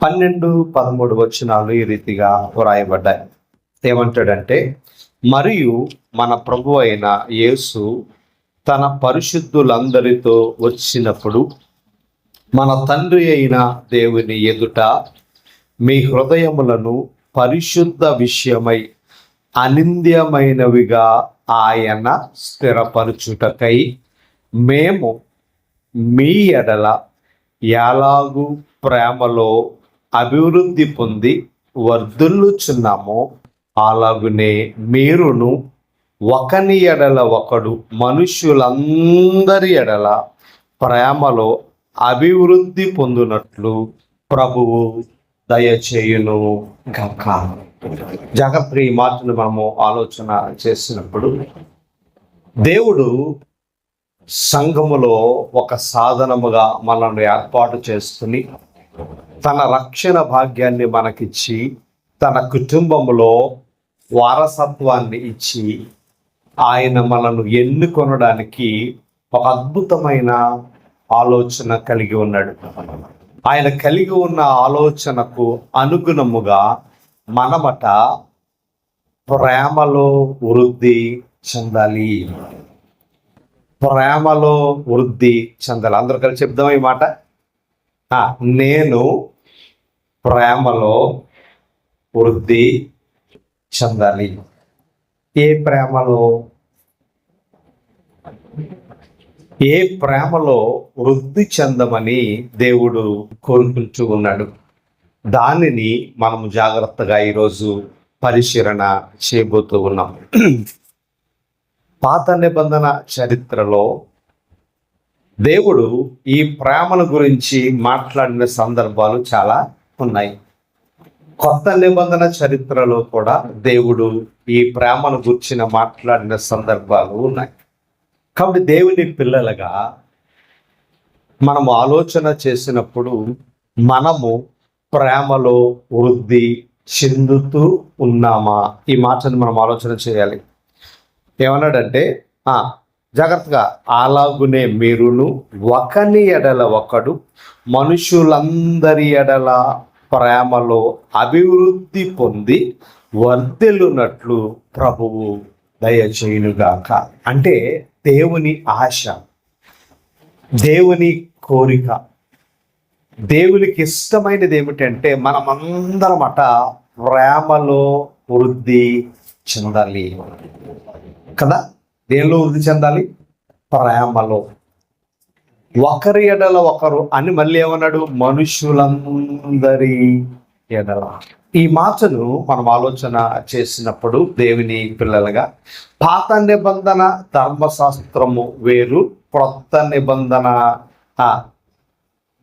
12-13 వచనాలు ఈ రీతిగా వ్రాయబడ్డాయి. ఏమంటాడంటే, మరియు మన ప్రభు అయిన యేసు తన పరిశుద్ధులందరితో వచ్చినప్పుడు మన తండ్రి అయిన దేవుని ఎదుట మీ హృదయములను పరిశుద్ధ విషయమై అనింద్యమైనవిగా ఆయన స్థిరపరచుటకై మేము మీ ఎడల ఎలాగు ప్రేమలో అభివృద్ధి పొంది వర్ధిల్లుచున్నామో అలాగునే మీరును ఒకని ఎడల ఒకడు మనుష్యులందరి ఎడల ప్రేమలో అభివృద్ధి పొందినట్లు ప్రభువు దయచేయును గాక. జాగ్రత్త ఈ మాటను మనము ఆలోచన చేసినప్పుడు, దేవుడు సంఘములో ఒక సాధనముగా మనల్ని ఏర్పాటు చేసుకుని తన రక్షణ భాగ్యాన్ని మనకిచ్చి తన కుటుంబంలో వారసత్వాన్ని ఇచ్చి ఆయన మనల్ని ఎన్నుకొనడానికి ఒక అద్భుతమైన ఆలోచన కలిగి ఉన్నాడు. ఆయన కలిగి ఉన్న ఆలోచనకు అనుగుణముగా మనమట ప్రేమలో వృద్ధి చెందాలి. ప్రేమలో వృద్ధి చెందాలి. అందరూ కలిసి చెప్దాం ఈ మాట. నేను ప్రేమలో వృద్ధి చెందాలి. ఏ ప్రేమలో వృద్ధి చెందమని దేవుడు కోరుకుంటూ ఉన్నాడు. దానిని మనము జాగ్రత్తగా ఈరోజు పరిశీలన చేయబోతూ ఉన్నాం. పాత నిబంధన చరిత్రలో దేవుడు ఈ ప్రేమల గురించి మాట్లాడిన సందర్భాలు చాలా ఉన్నాయి. కొత్త నిబంధన చరిత్రలో కూడా దేవుడు ఈ ప్రేమను గురించి మాట్లాడిన సందర్భాలు ఉన్నాయి. కాబట్టి దేవుని పిల్లలుగా మనము ఆలోచన చేసినప్పుడు మనము ప్రేమలో వృద్ధి చెందుతూ ఉన్నామా? ఈ మాటను మనం ఆలోచన చేయాలి. ఏమన్నాడంటే, జాగ్రత్తగా, అలాగునే మీరును ఒకని ఎడల ఒకడు మనుషులందరి ఎడల ప్రేమలో అభివృద్ధి పొంది వర్ధిల్లునట్లు ప్రభువు దయచేయునుగాక. అంటే దేవుని ఆశ, దేవుని కోరిక, దేవునికి ఇష్టమైనది ఏమిటంటే మనమందరమట ప్రేమలో వృద్ధి చెందాలి కదా. దేనిలో వృద్ధి చెందాలి? ప్రేమలో. ఒకరి ఎడల ఒకరు అని మళ్ళీ ఏమన్నాడు? మనుషులందరి ఎడల. ఈ మాటను మనం ఆలోచన చేసినప్పుడు దేవుని పిల్లలుగా పాత నిబంధన ధర్మశాస్త్రము వేరు, క్రొత్త నిబంధన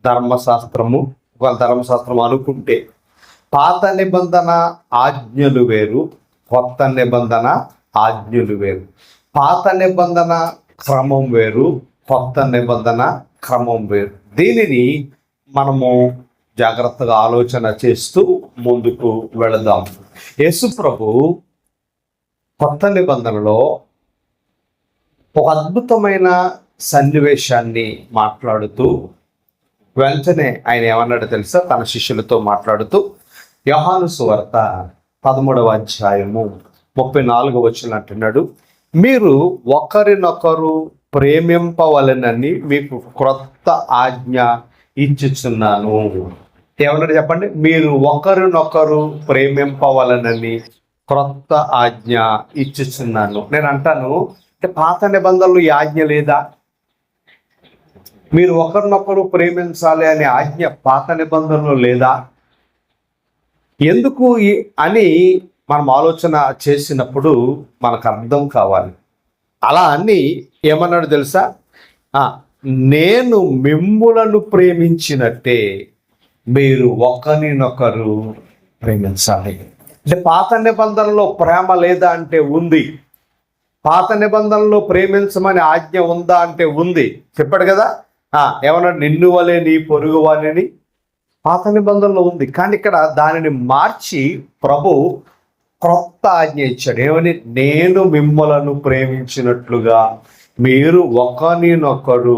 ధర్మశాస్త్రము అనుకుంటే పాత నిబంధన ఆజ్ఞలు వేరు, కొత్త నిబంధన ఆజ్ఞలు వేరు. పాత నిబంధన క్రమం వేరు, కొత్త నిబంధన క్రమం వేరు. దీనిని మనము జాగ్రత్తగా ఆలోచన చేస్తూ ముందుకు వెళదాం. యేసు ప్రభు కొత్త నిబంధనలో ఒక అద్భుతమైన సన్నివేశాన్ని మాట్లాడుతూ వెంటనే ఆయన ఏమన్నాడు తెలుసా? తన శిష్యులతో మాట్లాడుతూ యోహాను సువార్త 13వ అధ్యాయము 34వ వచనం అంటున్నాడు, మీరు ఒకరినొకరు ప్రేమింపవలెనని మీకు క్రొత్త ఆజ్ఞ ఇచ్చుచున్నాను. ఏమన్నాడు చెప్పండి? మీరు ఒకరినొకరు ప్రేమింపవలనని క్రొత్త ఆజ్ఞ ఇచ్చుచున్నాను. నేను అంటాను, అంటే పాత నిబంధనలు ఈ ఆజ్ఞ లేదా? మీరు ఒకరినొకరు ప్రేమించాలి అనే ఆజ్ఞ పాత నిబంధనలు లేదా? ఎందుకు అని మనం ఆలోచన చేసినప్పుడు మనకు అర్థం కావాలి. అలా అని ఏమన్నాడు తెలుసా? నేను మిమ్ములను ప్రేమించినట్టే మీరు ఒకరినొకరు ప్రేమించాలి. అంటే పాత నిబంధనలో ప్రేమ లేదా అంటే ఉంది. పాత నిబంధనలో ప్రేమించమని ఆజ్ఞ ఉందా అంటే ఉంది. చెప్పాడు కదా, ఏమన్నా నిన్ను వలె నీ పొరుగు వాణిని. పాత నిబంధనలో ఉంది, కానీ ఇక్కడ దానిని మార్చి ప్రభు క్రొత్త ఆజ్ఞ ఇచ్చాడు. ఏమని? నేను మిమ్మలను ప్రేమించినట్లుగా మీరు ఒకరినొకరు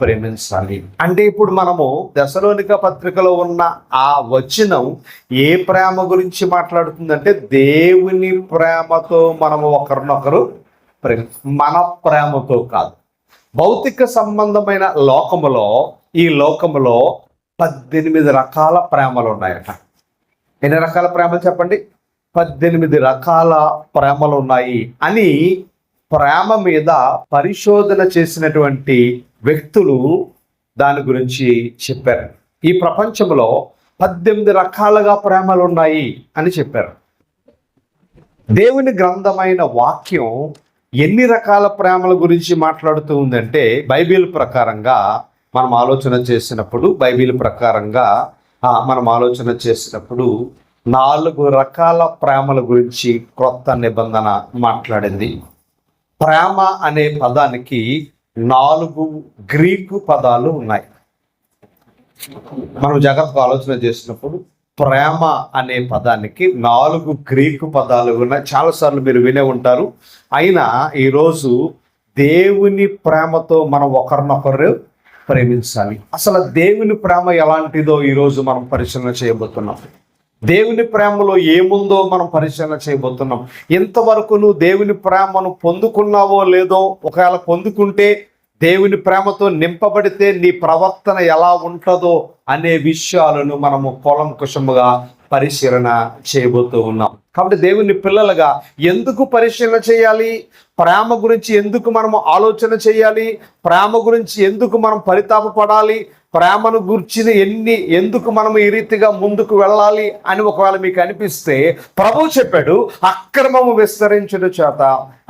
ప్రేమించాలి. అంటే ఇప్పుడు మనము దశలోనిక పత్రికలో ఉన్న ఆ వచనం ఏ ప్రేమ గురించి మాట్లాడుతుందంటే దేవుని ప్రేమతో మనము ఒకరినొకరు మన ప్రేమతో కాదు. భౌతిక సంబంధమైన లోకములో, ఈ లోకములో 18 రకాల ప్రేమలు ఉన్నాయట. ఎన్ని రకాల ప్రేమలు చెప్పండి? 18 రకాల ప్రేమలు ఉన్నాయి అని ప్రేమ మీద పరిశోధన చేసినటువంటి వ్యక్తులు దాని గురించి చెప్పారు. ఈ ప్రపంచంలో 18 రకాలుగా ప్రేమలు ఉన్నాయి అని చెప్పారు. దేవుని గ్రంథమైన వాక్యం ఎన్ని రకాల ప్రేమల గురించి మాట్లాడుతూ ఉందంటే బైబిల్ ప్రకారంగా మనం ఆలోచన చేసినప్పుడు 4 రకాల ప్రేమల గురించి క్రొత్త నిబంధన మాట్లాడింది. ప్రేమ అనే పదానికి 4 గ్రీకు పదాలు ఉన్నాయి. మనం జాగ్రత్తగా ఆలోచన చేసినప్పుడు ప్రేమ అనే పదానికి 4 గ్రీకు పదాలు ఉన్నాయి. చాలాసార్లు మీరు వినే ఉంటారు. అయినా ఈరోజు దేవుని ప్రేమతో మనం ఒకరినొకరు ప్రేమించాలి. అసలు దేవుని ప్రేమ ఎలాంటిదో ఈరోజు మనం పరిశీలన చేయబోతున్నాం. దేవుని ప్రేమలో ఏముందో మనం పరిశీలన చేయబోతున్నాం. ఇంతవరకు నువ్వు దేవుని ప్రేమను పొందుకున్నావో లేదో, ఒకవేళ పొందుకుంటే దేవుని ప్రేమతో నింపబడితే నీ ప్రవర్తన ఎలా ఉంటుందో అనే విషయాలను మనము కూలంకుషముగా పరిశీలన చేయబోతూ ఉన్నాం. కాబట్టి దేవుని పిల్లలుగా ఎందుకు పరిశీలన చేయాలి? ప్రేమ గురించి ఎందుకు మనము ఆలోచన చేయాలి? ప్రేమ గురించి ఎందుకు మనం పరితాపపడాలి? ప్రేమను గురించి ఎందుకు మనం ఈ రీతిగా ముందుకు వెళ్ళాలి అని ఒకవేళ మీకు అనిపిస్తే ప్రభువు చెప్పాడు, అక్రమము విస్తరించుట చేత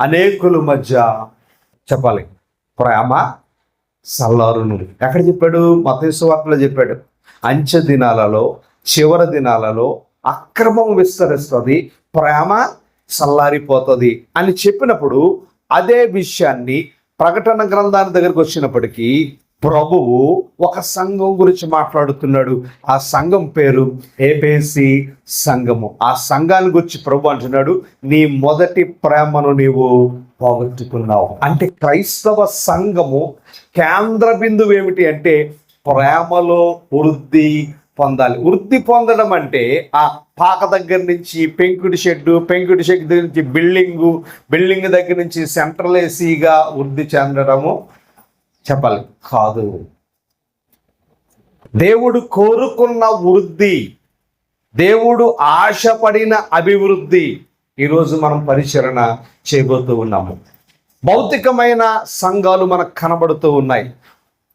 అనేకుల మధ్య చెప్పాలి ప్రేమ సల్లారును. ఎక్కడ చెప్పాడు? మత్తయి సువార్తలో చెప్పాడు, అంచె దినాలలో, చివరి దినాలలో అక్రమం విస్తరిస్తుంది, ప్రేమ సల్లారిపోతుంది అని చెప్పినప్పుడు అదే విషయాన్ని ప్రకటన గ్రంథాన్ని దగ్గరికి వచ్చినప్పటికీ ప్రభువు ఒక సంఘం గురించి మాట్లాడుతున్నాడు. ఆ సంఘం పేరు ఏఫెసీ సంఘము. ఆ సంఘాన్ని గురించి ప్రభు అంటున్నాడు, నీ మొదటి ప్రేమను నీవు పోగొట్టుకున్నావు. అంటే క్రైస్తవ సంఘము కేంద్ర బిందువు ఏమిటి అంటే ప్రేమలో వృద్ధి పొందాలి. వృద్ధి పొందడం అంటే ఆ పాక దగ్గర నుంచి పెంకుటి షెడ్ దగ్గర నుంచి బిల్డింగ్ దగ్గర నుంచి సెంట్రల్ ఏసీగా వృద్ధి చెందడము చెప్పాలి కాదు. దేవుడు కోరుకున్న వృద్ధి, దేవుడు ఆశపడిన అభివృద్ధి ఈరోజు మనం పరిశీలన చేయబోతూ ఉన్నాము. భౌతికమైన సంఘాలు మనకు కనబడుతూ ఉన్నాయి.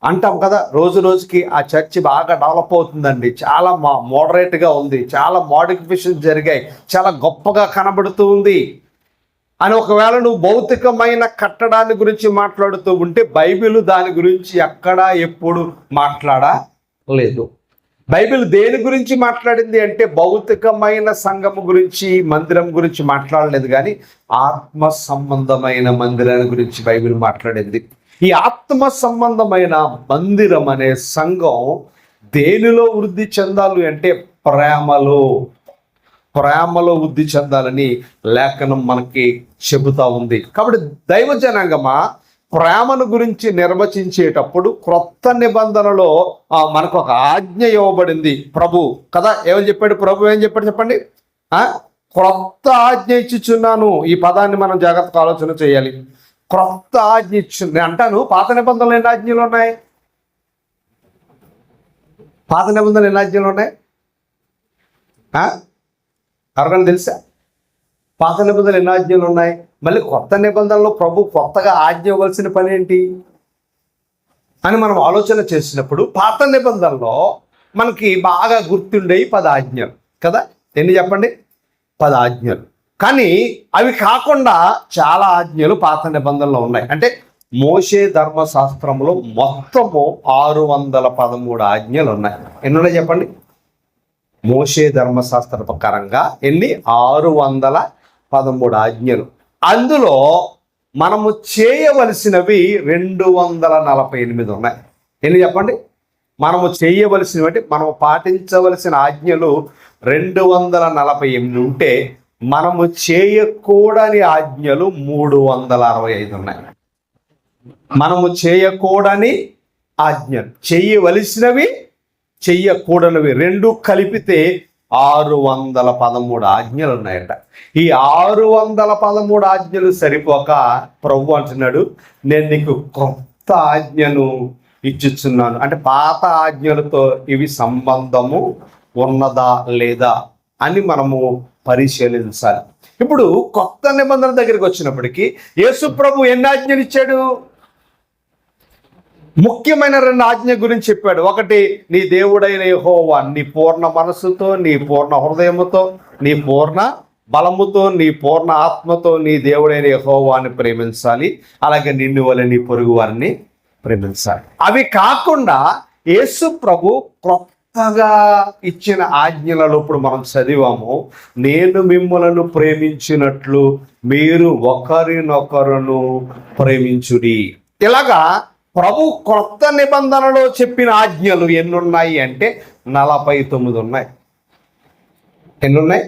అంటాం కదా, రోజు రోజుకి ఆ చర్చి బాగా డెవలప్ అవుతుందండి, చాలా మోడరేట్గా ఉంది, చాలా మోడిఫికేషన్ జరిగాయి, చాలా గొప్పగా కనబడుతూ ఉంది అని ఒకవేళ నువ్వు భౌతికమైన కట్టడాన్ని గురించి మాట్లాడుతూ ఉంటే బైబిల్ దాని గురించి ఎక్కడా ఎప్పుడు మాట్లాడలేదు. బైబిల్ దేని గురించి మాట్లాడింది అంటే భౌతికమైన సంఘము గురించి, మందిరం గురించి మాట్లాడలేదు, కానీ ఆత్మ సంబంధమైన మందిరాన్ని గురించి బైబిల్ మాట్లాడింది. ఈ ఆత్మ సంబంధమైన మందిరం అనే సంఘం దేనిలో వృద్ధి చెందాలి అంటే ప్రేమలో వృద్ధి చెందాలని లేఖనం మనకి చెబుతా ఉంది. కాబట్టి దైవ జనాంగమా, ప్రేమను గురించి నిర్వచించేటప్పుడు క్రొత్త నిబంధనలో మనకు ఒక ఆజ్ఞ ఇవ్వబడింది. ప్రభు కదా ఏమని చెప్పాడు? ప్రభు ఏం చెప్పాడు చెప్పండి? క్రొత్త ఆజ్ఞ ఇచ్చుచున్నాను. ఈ పదాన్ని మనం జాగ్రత్తగా ఆలోచన చేయాలి. క్రొత్త ఆజ్ఞ ఇచ్చింది అంటాను. పాత నిబంధనలు ఎన్ని ఆజ్ఞలు ఉన్నాయి? పాత నిబంధనలు ఎన్ని ఆజ్ఞలు ఉన్నాయి? ఎవరికైనా తెలుసా? పాత నిబంధనలు ఎన్ని ఆజ్ఞలు ఉన్నాయి? మళ్ళీ కొత్త నిబంధనలో ప్రభు కొత్తగా ఆజ్ఞ ఇవ్వాల్సిన పని ఏంటి అని మనం ఆలోచన చేసినప్పుడు పాత నిబంధనలో మనకి బాగా గుర్తుండేవి 10 ఆజ్ఞలు కదా. ఎన్ని చెప్పండి? 10 ఆజ్ఞలు. కానీ అవి కాకుండా చాలా ఆజ్ఞలు పాత నిబంధనలో ఉన్నాయి. అంటే మోషే ధర్మశాస్త్రంలో మొత్తము 613 ఆజ్ఞలు ఉన్నాయి. ఎన్ని ఉన్నాయి చెప్పండి? మోషే ధర్మశాస్త్ర ప్రకారంగా ఎన్ని? 613 ఆజ్ఞలు. అందులో మనము చేయవలసినవి 248 ఉన్నాయి. ఎన్ని చెప్పండి? మనము చేయవలసినవి అంటే మనం పాటించవలసిన ఆజ్ఞలు 248 ఉంటే మనము చేయకూడని ఆజ్ఞలు 365 ఉన్నాయి. మనము చేయకూడని ఆజ్ఞలు, చెయ్యవలసినవి చెయ్యకూడనివి రెండు కలిపితే 613 ఆజ్ఞలు ఉన్నాయట. ఈ 613 ఆజ్ఞలు సరిపోక ప్రభు అంటున్నాడు, నేను నీకు కొత్త ఆజ్ఞను ఇచ్చుచున్నాను. అంటే పాత ఆజ్ఞలతో ఇవి సంబంధము ఉన్నదా లేదా అని మనము పరిశీలించాలి. ఇప్పుడు కొత్త నిబంధన దగ్గరికి వచ్చినప్పటికీ యేసు ప్రభు ఎన్ని ఆజ్ఞలు ఇచ్చాడు? ముఖ్యమైన 2 ఆజ్ఞ గురించి చెప్పాడు. ఒకటి, నీ దేవుడైన యెహోవా నీ పూర్ణ మనస్సుతో, నీ పూర్ణ హృదయముతో, నీ పూర్ణ బలముతో, నీ పూర్ణ ఆత్మతో నీ దేవుడైన యెహోవాని ప్రేమించాలి. అలాగే నిన్ను వలె నీ పొరుగు వారిని ప్రేమించాలి. అవి కాకుండా యేసు ప్రభు కొత్తగా ఇచ్చిన ఆజ్ఞలలో ఇప్పుడు మనం చదివాము, నేను మిమ్ములను ప్రేమించినట్లు మీరు ఒకరినొకరును ప్రేమించుడి. ఇలాగా ప్రభు కొత్త నిబంధనలో చెప్పిన ఆజ్ఞలు ఎన్నున్నాయి అంటే 49 ఉన్నాయి. ఎన్నున్నాయి?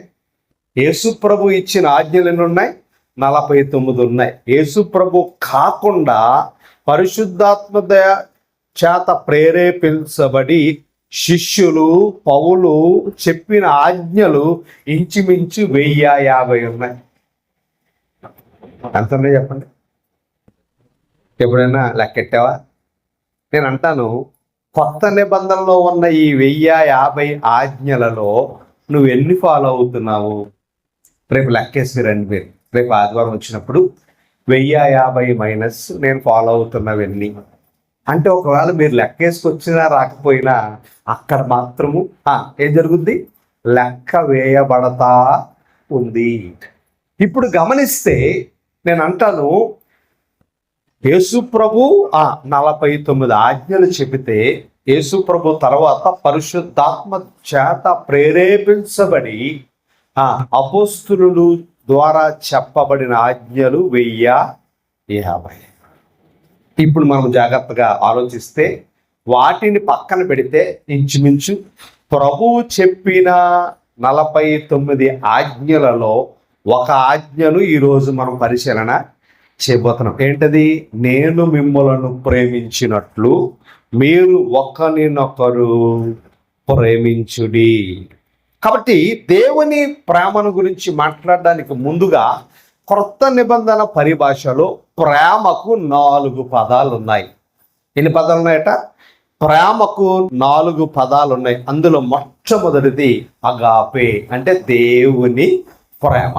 యేసు ప్రభు ఇచ్చిన ఆజ్ఞలు ఎన్నున్నాయి? 49 ఉన్నాయి. యేసు ప్రభు కాకుండా పరిశుద్ధాత్మ చేత ప్రేరేపించబడి శిష్యులు పౌలు చెప్పిన ఆజ్ఞలు ఇంచుమించు 1050 ఉన్నాయి. ఎంత ఉన్నాయి చెప్పండి? ఎప్పుడైనా లెక్కెట్టావా? నేను అంటాను, కొత్త నిబంధనలో ఉన్న ఈ 1050 ఆజ్ఞలలో నువ్వు ఎన్ని ఫాలో అవుతున్నావు? రేపు లెక్కేసి రండి మీరు. రేపు ఆదివారం వచ్చినప్పుడు 1050 మైనస్ నేను ఫాలో అవుతున్నవన్నీ అంటే, ఒకవేళ మీరు లెక్కేసుకొచ్చినా రాకపోయినా అక్కడ మాత్రము ఏం జరుగుద్ది? లెక్క వేయబడతా ఉంది. ఇప్పుడు గమనిస్తే నేను అంటాను, యేసు ప్రభు 49 ఆజ్ఞలు చెబితే యేసు ప్రభు తర్వాత పరిశుద్ధాత్మ చేత ప్రేరేపించబడి అపోస్తులు ద్వారా చెప్పబడిన ఆజ్ఞలు 1050. ఇప్పుడు మనం జాగ్రత్తగా ఆలోచిస్తే వాటిని పక్కన పెడితే ఇంచుమించు ప్రభువు చెప్పిన 49 ఆజ్ఞలలో ఒక ఆజ్ఞను ఈరోజు మనం పరిశీలన చేయబోతున్నాం. ఏంటది? నేను మిమ్మలను ప్రేమించినట్లు మీరు ఒకరినొకరు ప్రేమించుడి. కాబట్టి దేవుని ప్రేమను గురించి మాట్లాడడానికి ముందుగా క్రొత్త నిబంధన పరిభాషలో ప్రేమకు 4 పదాలు ఉన్నాయి. ఎన్ని పదాలు ఉన్నాయట? ప్రేమకు 4 పదాలు ఉన్నాయి. అందులో మొట్టమొదటిది అగాపే, అంటే దేవుని ప్రేమ.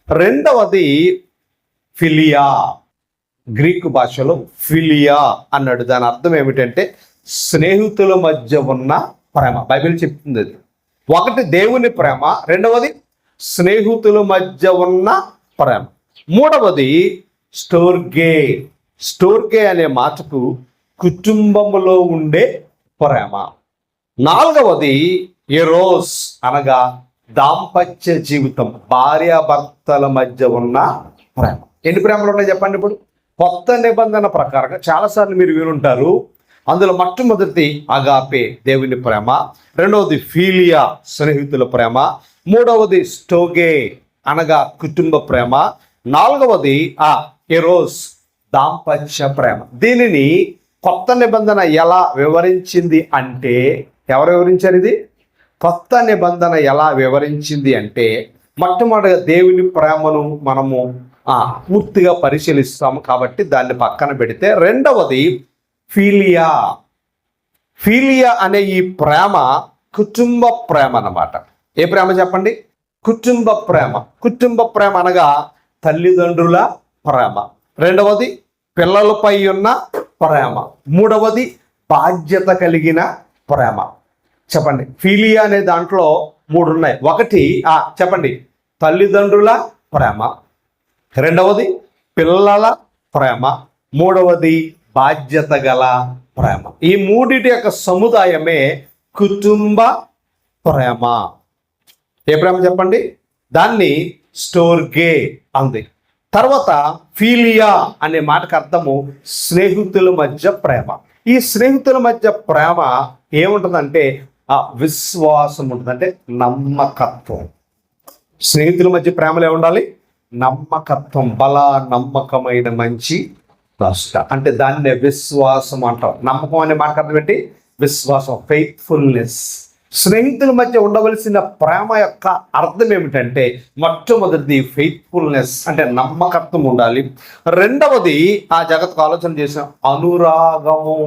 రెండవది ఫిలియా, గ్రీకు భాషలో ఫిలియా అన్నాడు. దాని అర్థం ఏమిటంటే స్నేహితుల మధ్య ఉన్న ప్రేమ. బైబిల్ చెప్తుంది అది. ఒకటి దేవుని ప్రేమ, రెండవది స్నేహితుల మధ్య ఉన్న ప్రేమ, మూడవది స్టోర్గే. స్టోర్గే అనే మాటకు కుటుంబంలో ఉండే ప్రేమ. నాలుగవది ఎరోస్, అనగా దాంపత్య జీవితం, భార్యాభర్తల మధ్య ఉన్న ప్రేమ. ఎన్ని ప్రేమలు ఉన్నాయి చెప్పండి? ఇప్పుడు కొత్త నిబంధన ప్రకారంగా చాలాసార్లు మీరు వినుంటారు. అందులో మొట్టమొదటిది అగాపే, దేవుని ప్రేమ. రెండవది ఫీలియా, స్నేహితుల ప్రేమ. మూడవది స్టోగే, అనగా కుటుంబ ప్రేమ. నాలుగవది ఎరోస్, దాంపత్య ప్రేమ. దీనిని కొత్త నిబంధన ఎలా వివరించింది అంటే, ఎవరు వివరించారు ఇది? కొత్త నిబంధన ఎలా వివరించింది అంటే, మొట్టమొదటిగా దేవుని ప్రేమను మనము పూర్తిగా పరిశీలిస్తాము కాబట్టి దాన్ని పక్కన పెడితే, రెండవది ఫీలియా. ఫీలియా అనే ఈ ప్రేమ కుటుంబ ప్రేమ అన్నమాట. ఏ ప్రేమ చెప్పండి? కుటుంబ ప్రేమ. కుటుంబ ప్రేమ అనగా తల్లిదండ్రుల ప్రేమ. రెండవది పిల్లలపై ఉన్న ప్రేమ. మూడవది బాధ్యత కలిగిన ప్రేమ. చెప్పండి, ఫీలియా అనే దాంట్లో 3 ఉన్నాయి. ఒకటి చెప్పండి, తల్లిదండ్రుల ప్రేమ. రెండవది పిల్లల ప్రేమ. మూడవది బాధ్యత గల ప్రేమ. ఈ మూడిటి యొక్క సముదాయమే కుటుంబ ప్రేమ. ఏ ప్రేమ చెప్పండి? దాన్ని స్టోర్గే అంది. తర్వాత ఫీలియా అనే మాటకు అర్థము స్నేహితుల మధ్య ప్రేమ. ఈ స్నేహితుల మధ్య ప్రేమ ఏముంటుందంటే విశ్వాసం ఉంటుంది, అంటే నమ్మకత్వం. స్నేహితుల మధ్య ప్రేమలో ఉండాలి నమ్మకత్వం, బల నమ్మకమైన మంచి ట్రస్ట్ అంటే దాన్నే విశ్వాసం అంటాం. నమ్మకం అనే మాట అర్థం ఏంటి? విశ్వాసం, ఫెయిత్ఫుల్నెస్. స్నేహితుల మధ్య ఉండవలసిన ప్రేమ యొక్క అర్థం ఏమిటంటే మొట్టమొదటిది ఫెయిత్ఫుల్నెస్ అంటే నమ్మకత్వం ఉండాలి. రెండవది ఆ జగత్తుకు ఆలోచన చేసిన అనురాగము.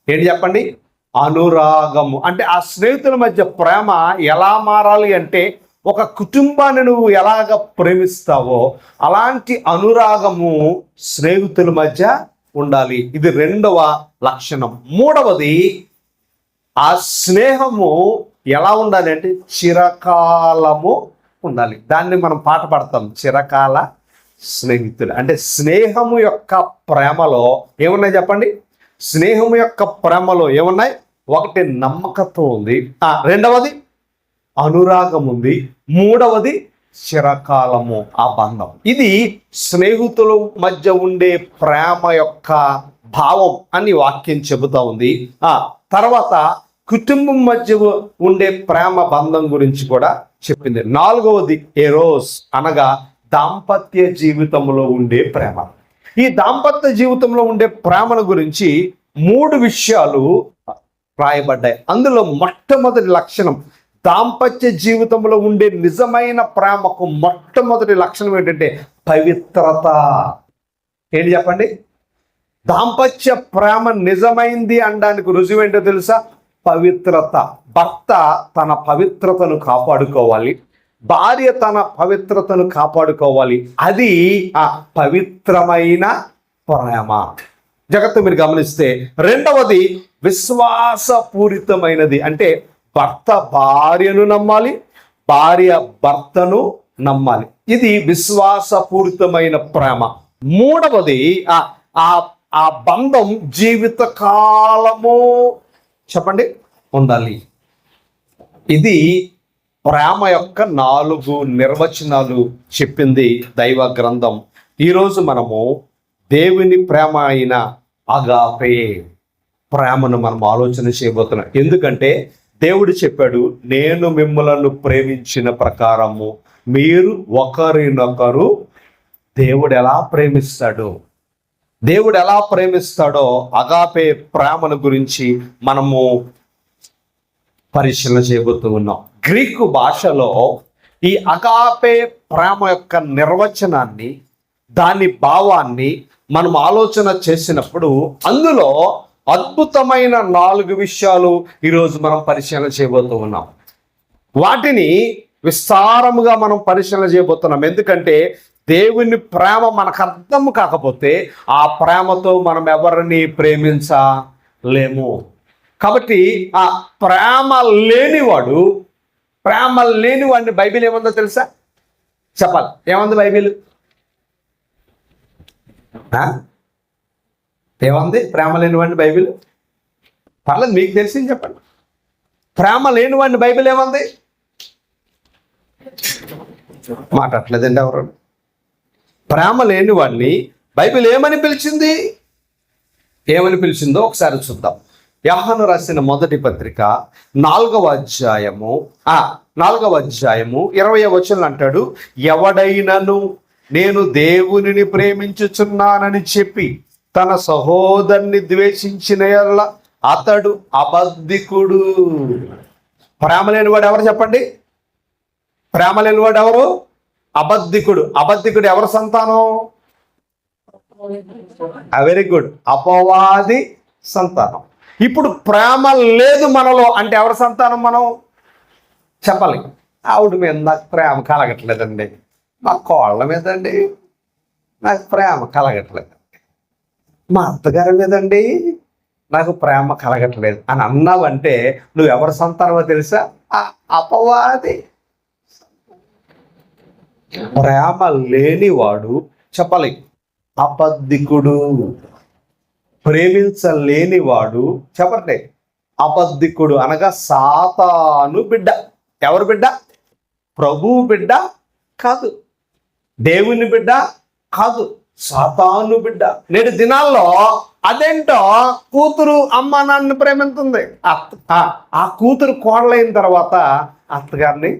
ఏంటి చెప్పండి? అనురాగము అంటే ఆ స్నేహితుల మధ్య ప్రేమ ఎలా మారాలి అంటే ఒక కుటుంబాన్ని నువ్వు ఎలాగ ప్రేమిస్తావో అలాంటి అనురాగము స్నేహితుల మధ్య ఉండాలి. ఇది రెండవ లక్షణం. మూడవది ఆ స్నేహము ఎలా ఉండాలి అంటే చిరకాలము ఉండాలి. దాన్ని మనం పాట పాడతాం, చిరకాల స్నేహితులు. అంటే స్నేహము యొక్క ప్రేమలో ఏమున్నాయి చెప్పండి? స్నేహము యొక్క ప్రేమలో ఏమున్నాయి? ఒకటి నమ్మకత్వం ఉంది, రెండవది అనురాగం ఉంది, మూడవది చిరకాలము ఆ బంధం. ఇది స్నేహితుల మధ్య ఉండే ప్రేమ యొక్క భావం అని వాక్యం చెబుతా ఉంది. తర్వాత కుటుంబం మధ్య ఉండే ప్రేమ బంధం గురించి కూడా చెప్పింది. నాలుగవది ఎరోస్ అనగా దాంపత్య జీవితంలో ఉండే ప్రేమ. ఈ దాంపత్య జీవితంలో ఉండే ప్రేమల గురించి 3 విషయాలు రాయబడ్డాయి. అందులో మొట్టమొదటి లక్షణం, దాంపత్య జీవితంలో ఉండే నిజమైన ప్రేమకు మొట్టమొదటి లక్షణం ఏంటంటే పవిత్రత. ఏంటి చెప్పండి? దాంపత్య ప్రేమ నిజమైంది అనడానికి రుజువు ఏంటో తెలుసా? పవిత్రత. భర్త తన పవిత్రతను కాపాడుకోవాలి, భార్య తన పవిత్రతను కాపాడుకోవాలి. అది ఆ పవిత్రమైన ప్రేమ. జగత్తు మీరు గమనిస్తే రెండవది విశ్వాసపూరితమైనది. అంటే భర్త భార్యను నమ్మాలి, భార్య భర్తను నమ్మాలి. ఇది విశ్వాసపూరితమైన ప్రేమ. మూడవది ఆ బంధం జీవితకాలము చెప్పండి ఉండాలి. ఇది ప్రేమ యొక్క 4 నిర్వచనాలు చెప్పింది దైవ గ్రంథం. ఈరోజు మనము దేవుని ప్రేమ అయిన అగాపే ప్రేమను మనం ఆలోచన చేయబోతున్నాం. ఎందుకంటే దేవుడు చెప్పాడు, నేను మిమ్మలను ప్రేమించిన ప్రకారము మీరు ఒకరినొకరు. దేవుడు ఎలా ప్రేమిస్తాడో అగాపే ప్రేమను గురించి మనము పరిశీలన చేయబోతూ ఉన్నాం. గ్రీకు భాషలో ఈ అగాపే ప్రేమ యొక్క నిర్వచనాన్ని, దాని భావాన్ని మనం ఆలోచన చేసినప్పుడు అందులో అద్భుతమైన 4 విషయాలు ఈరోజు మనం పరిశీలన చేయబోతూ ఉన్నాం. వాటిని విస్తారముగా మనం పరిశీలన చేయబోతున్నాం. ఎందుకంటే దేవుని ప్రేమ మనకు అర్థం కాకపోతే ఆ ప్రేమతో మనం ఎవరిని ప్రేమించలేము. కాబట్టి ఆ ప్రేమ లేనివాడిని బైబిల్ ఏముందో తెలుసా? చెప్పాలి, ఏముంది బైబిల్? ఏముంది? ప్రేమ లేనివాడిని బైబిల్. పర్లేదు, మీకు తెలిసింది చెప్పండి. ప్రేమ లేనివాడిని బైబిల్ ఏముంది? మాట్లాడలేదండి ఎవరు? ప్రేమ లేనివాడిని బైబిల్ ఏమని పిలిచింది? ఏమని పిలిచిందో ఒకసారి చూద్దాం. యోహాను రాసిన మొదటి పత్రిక 4వ అధ్యాయము 20వ వచనం అంటాడు, ఎవడైనను నేను దేవునిని ప్రేమించుచున్నానని చెప్పి తన సహోదరుని ద్వేషించిన యెడల అతడు అబద్ధికుడు. ప్రేమ లేనివాడు ఎవరు చెప్పండి? ప్రేమ లేనివాడు ఎవరు? అబద్ధికుడు. అబద్ధికుడు ఎవరి సంతానం? వెరీ గుడ్, అపవాది సంతానం. ఇప్పుడు ప్రేమ లేదు మనలో అంటే ఎవరి సంతానం మనం? చెప్పాలి. ఆవిడ మీద నాకు ప్రేమ కలగట్లేదండి, మా కోళ్ళ మీదండి నాకు ప్రేమ కలగట్లేదు, మా అత్తగారి మీదండి నాకు ప్రేమ కలగట్లేదు అని అన్నావంటే నువ్వు ఎవరి సంతానమో తెలుసా? ఆ అపవాది. ప్రేమ లేనివాడు చెప్పాలి అబద్ధికుడు. ప్రేమించలేనివాడు చెప్పండి అబద్ధికుడు అనగా సాతాను బిడ్డ. ఎవరు బిడ్డ? ప్రభువు బిడ్డ కాదు, దేవుని బిడ్డ కాదు, సాతాను బిడ్డ. నేటి దినాల్లో అదేంటో కూతురు అమ్మ నాన్నని ప్రేమిస్తుంది, ఆ కూతురు కోడలైన తర్వాత అత్తగారిని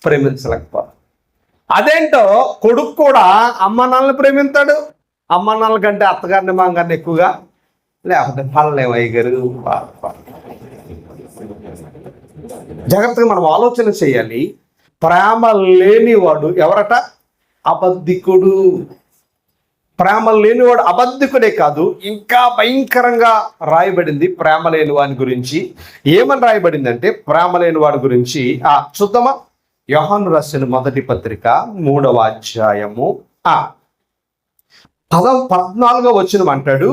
ప్రేమించలేకపోతారు. అదేంటో కొడుకు కూడా అమ్మ నాన్నని ప్రేమిస్తాడు, అమ్మ నాన్నల కంటే అత్తగారిని మామగారిని ఎక్కువగా, లేకపోతే పళ్ళేమో అయ్యగారు. జాగ్రత్తగా మనం ఆలోచన చేయాలి. ప్రేమ లేనివాడు ఎవరట? అబద్ధికుడు. ప్రేమ లేనివాడు అబద్ధికుడే కాదు, ఇంకా భయంకరంగా రాయబడింది ప్రేమ లేని వాని గురించి. ఏమని రాయబడిందంటే ప్రేమ లేని వాడి గురించి చూద్దామా? యోహాను రాసిన మొదటి పత్రిక 3వ అధ్యాయము 14వ వచనం అంటాడు,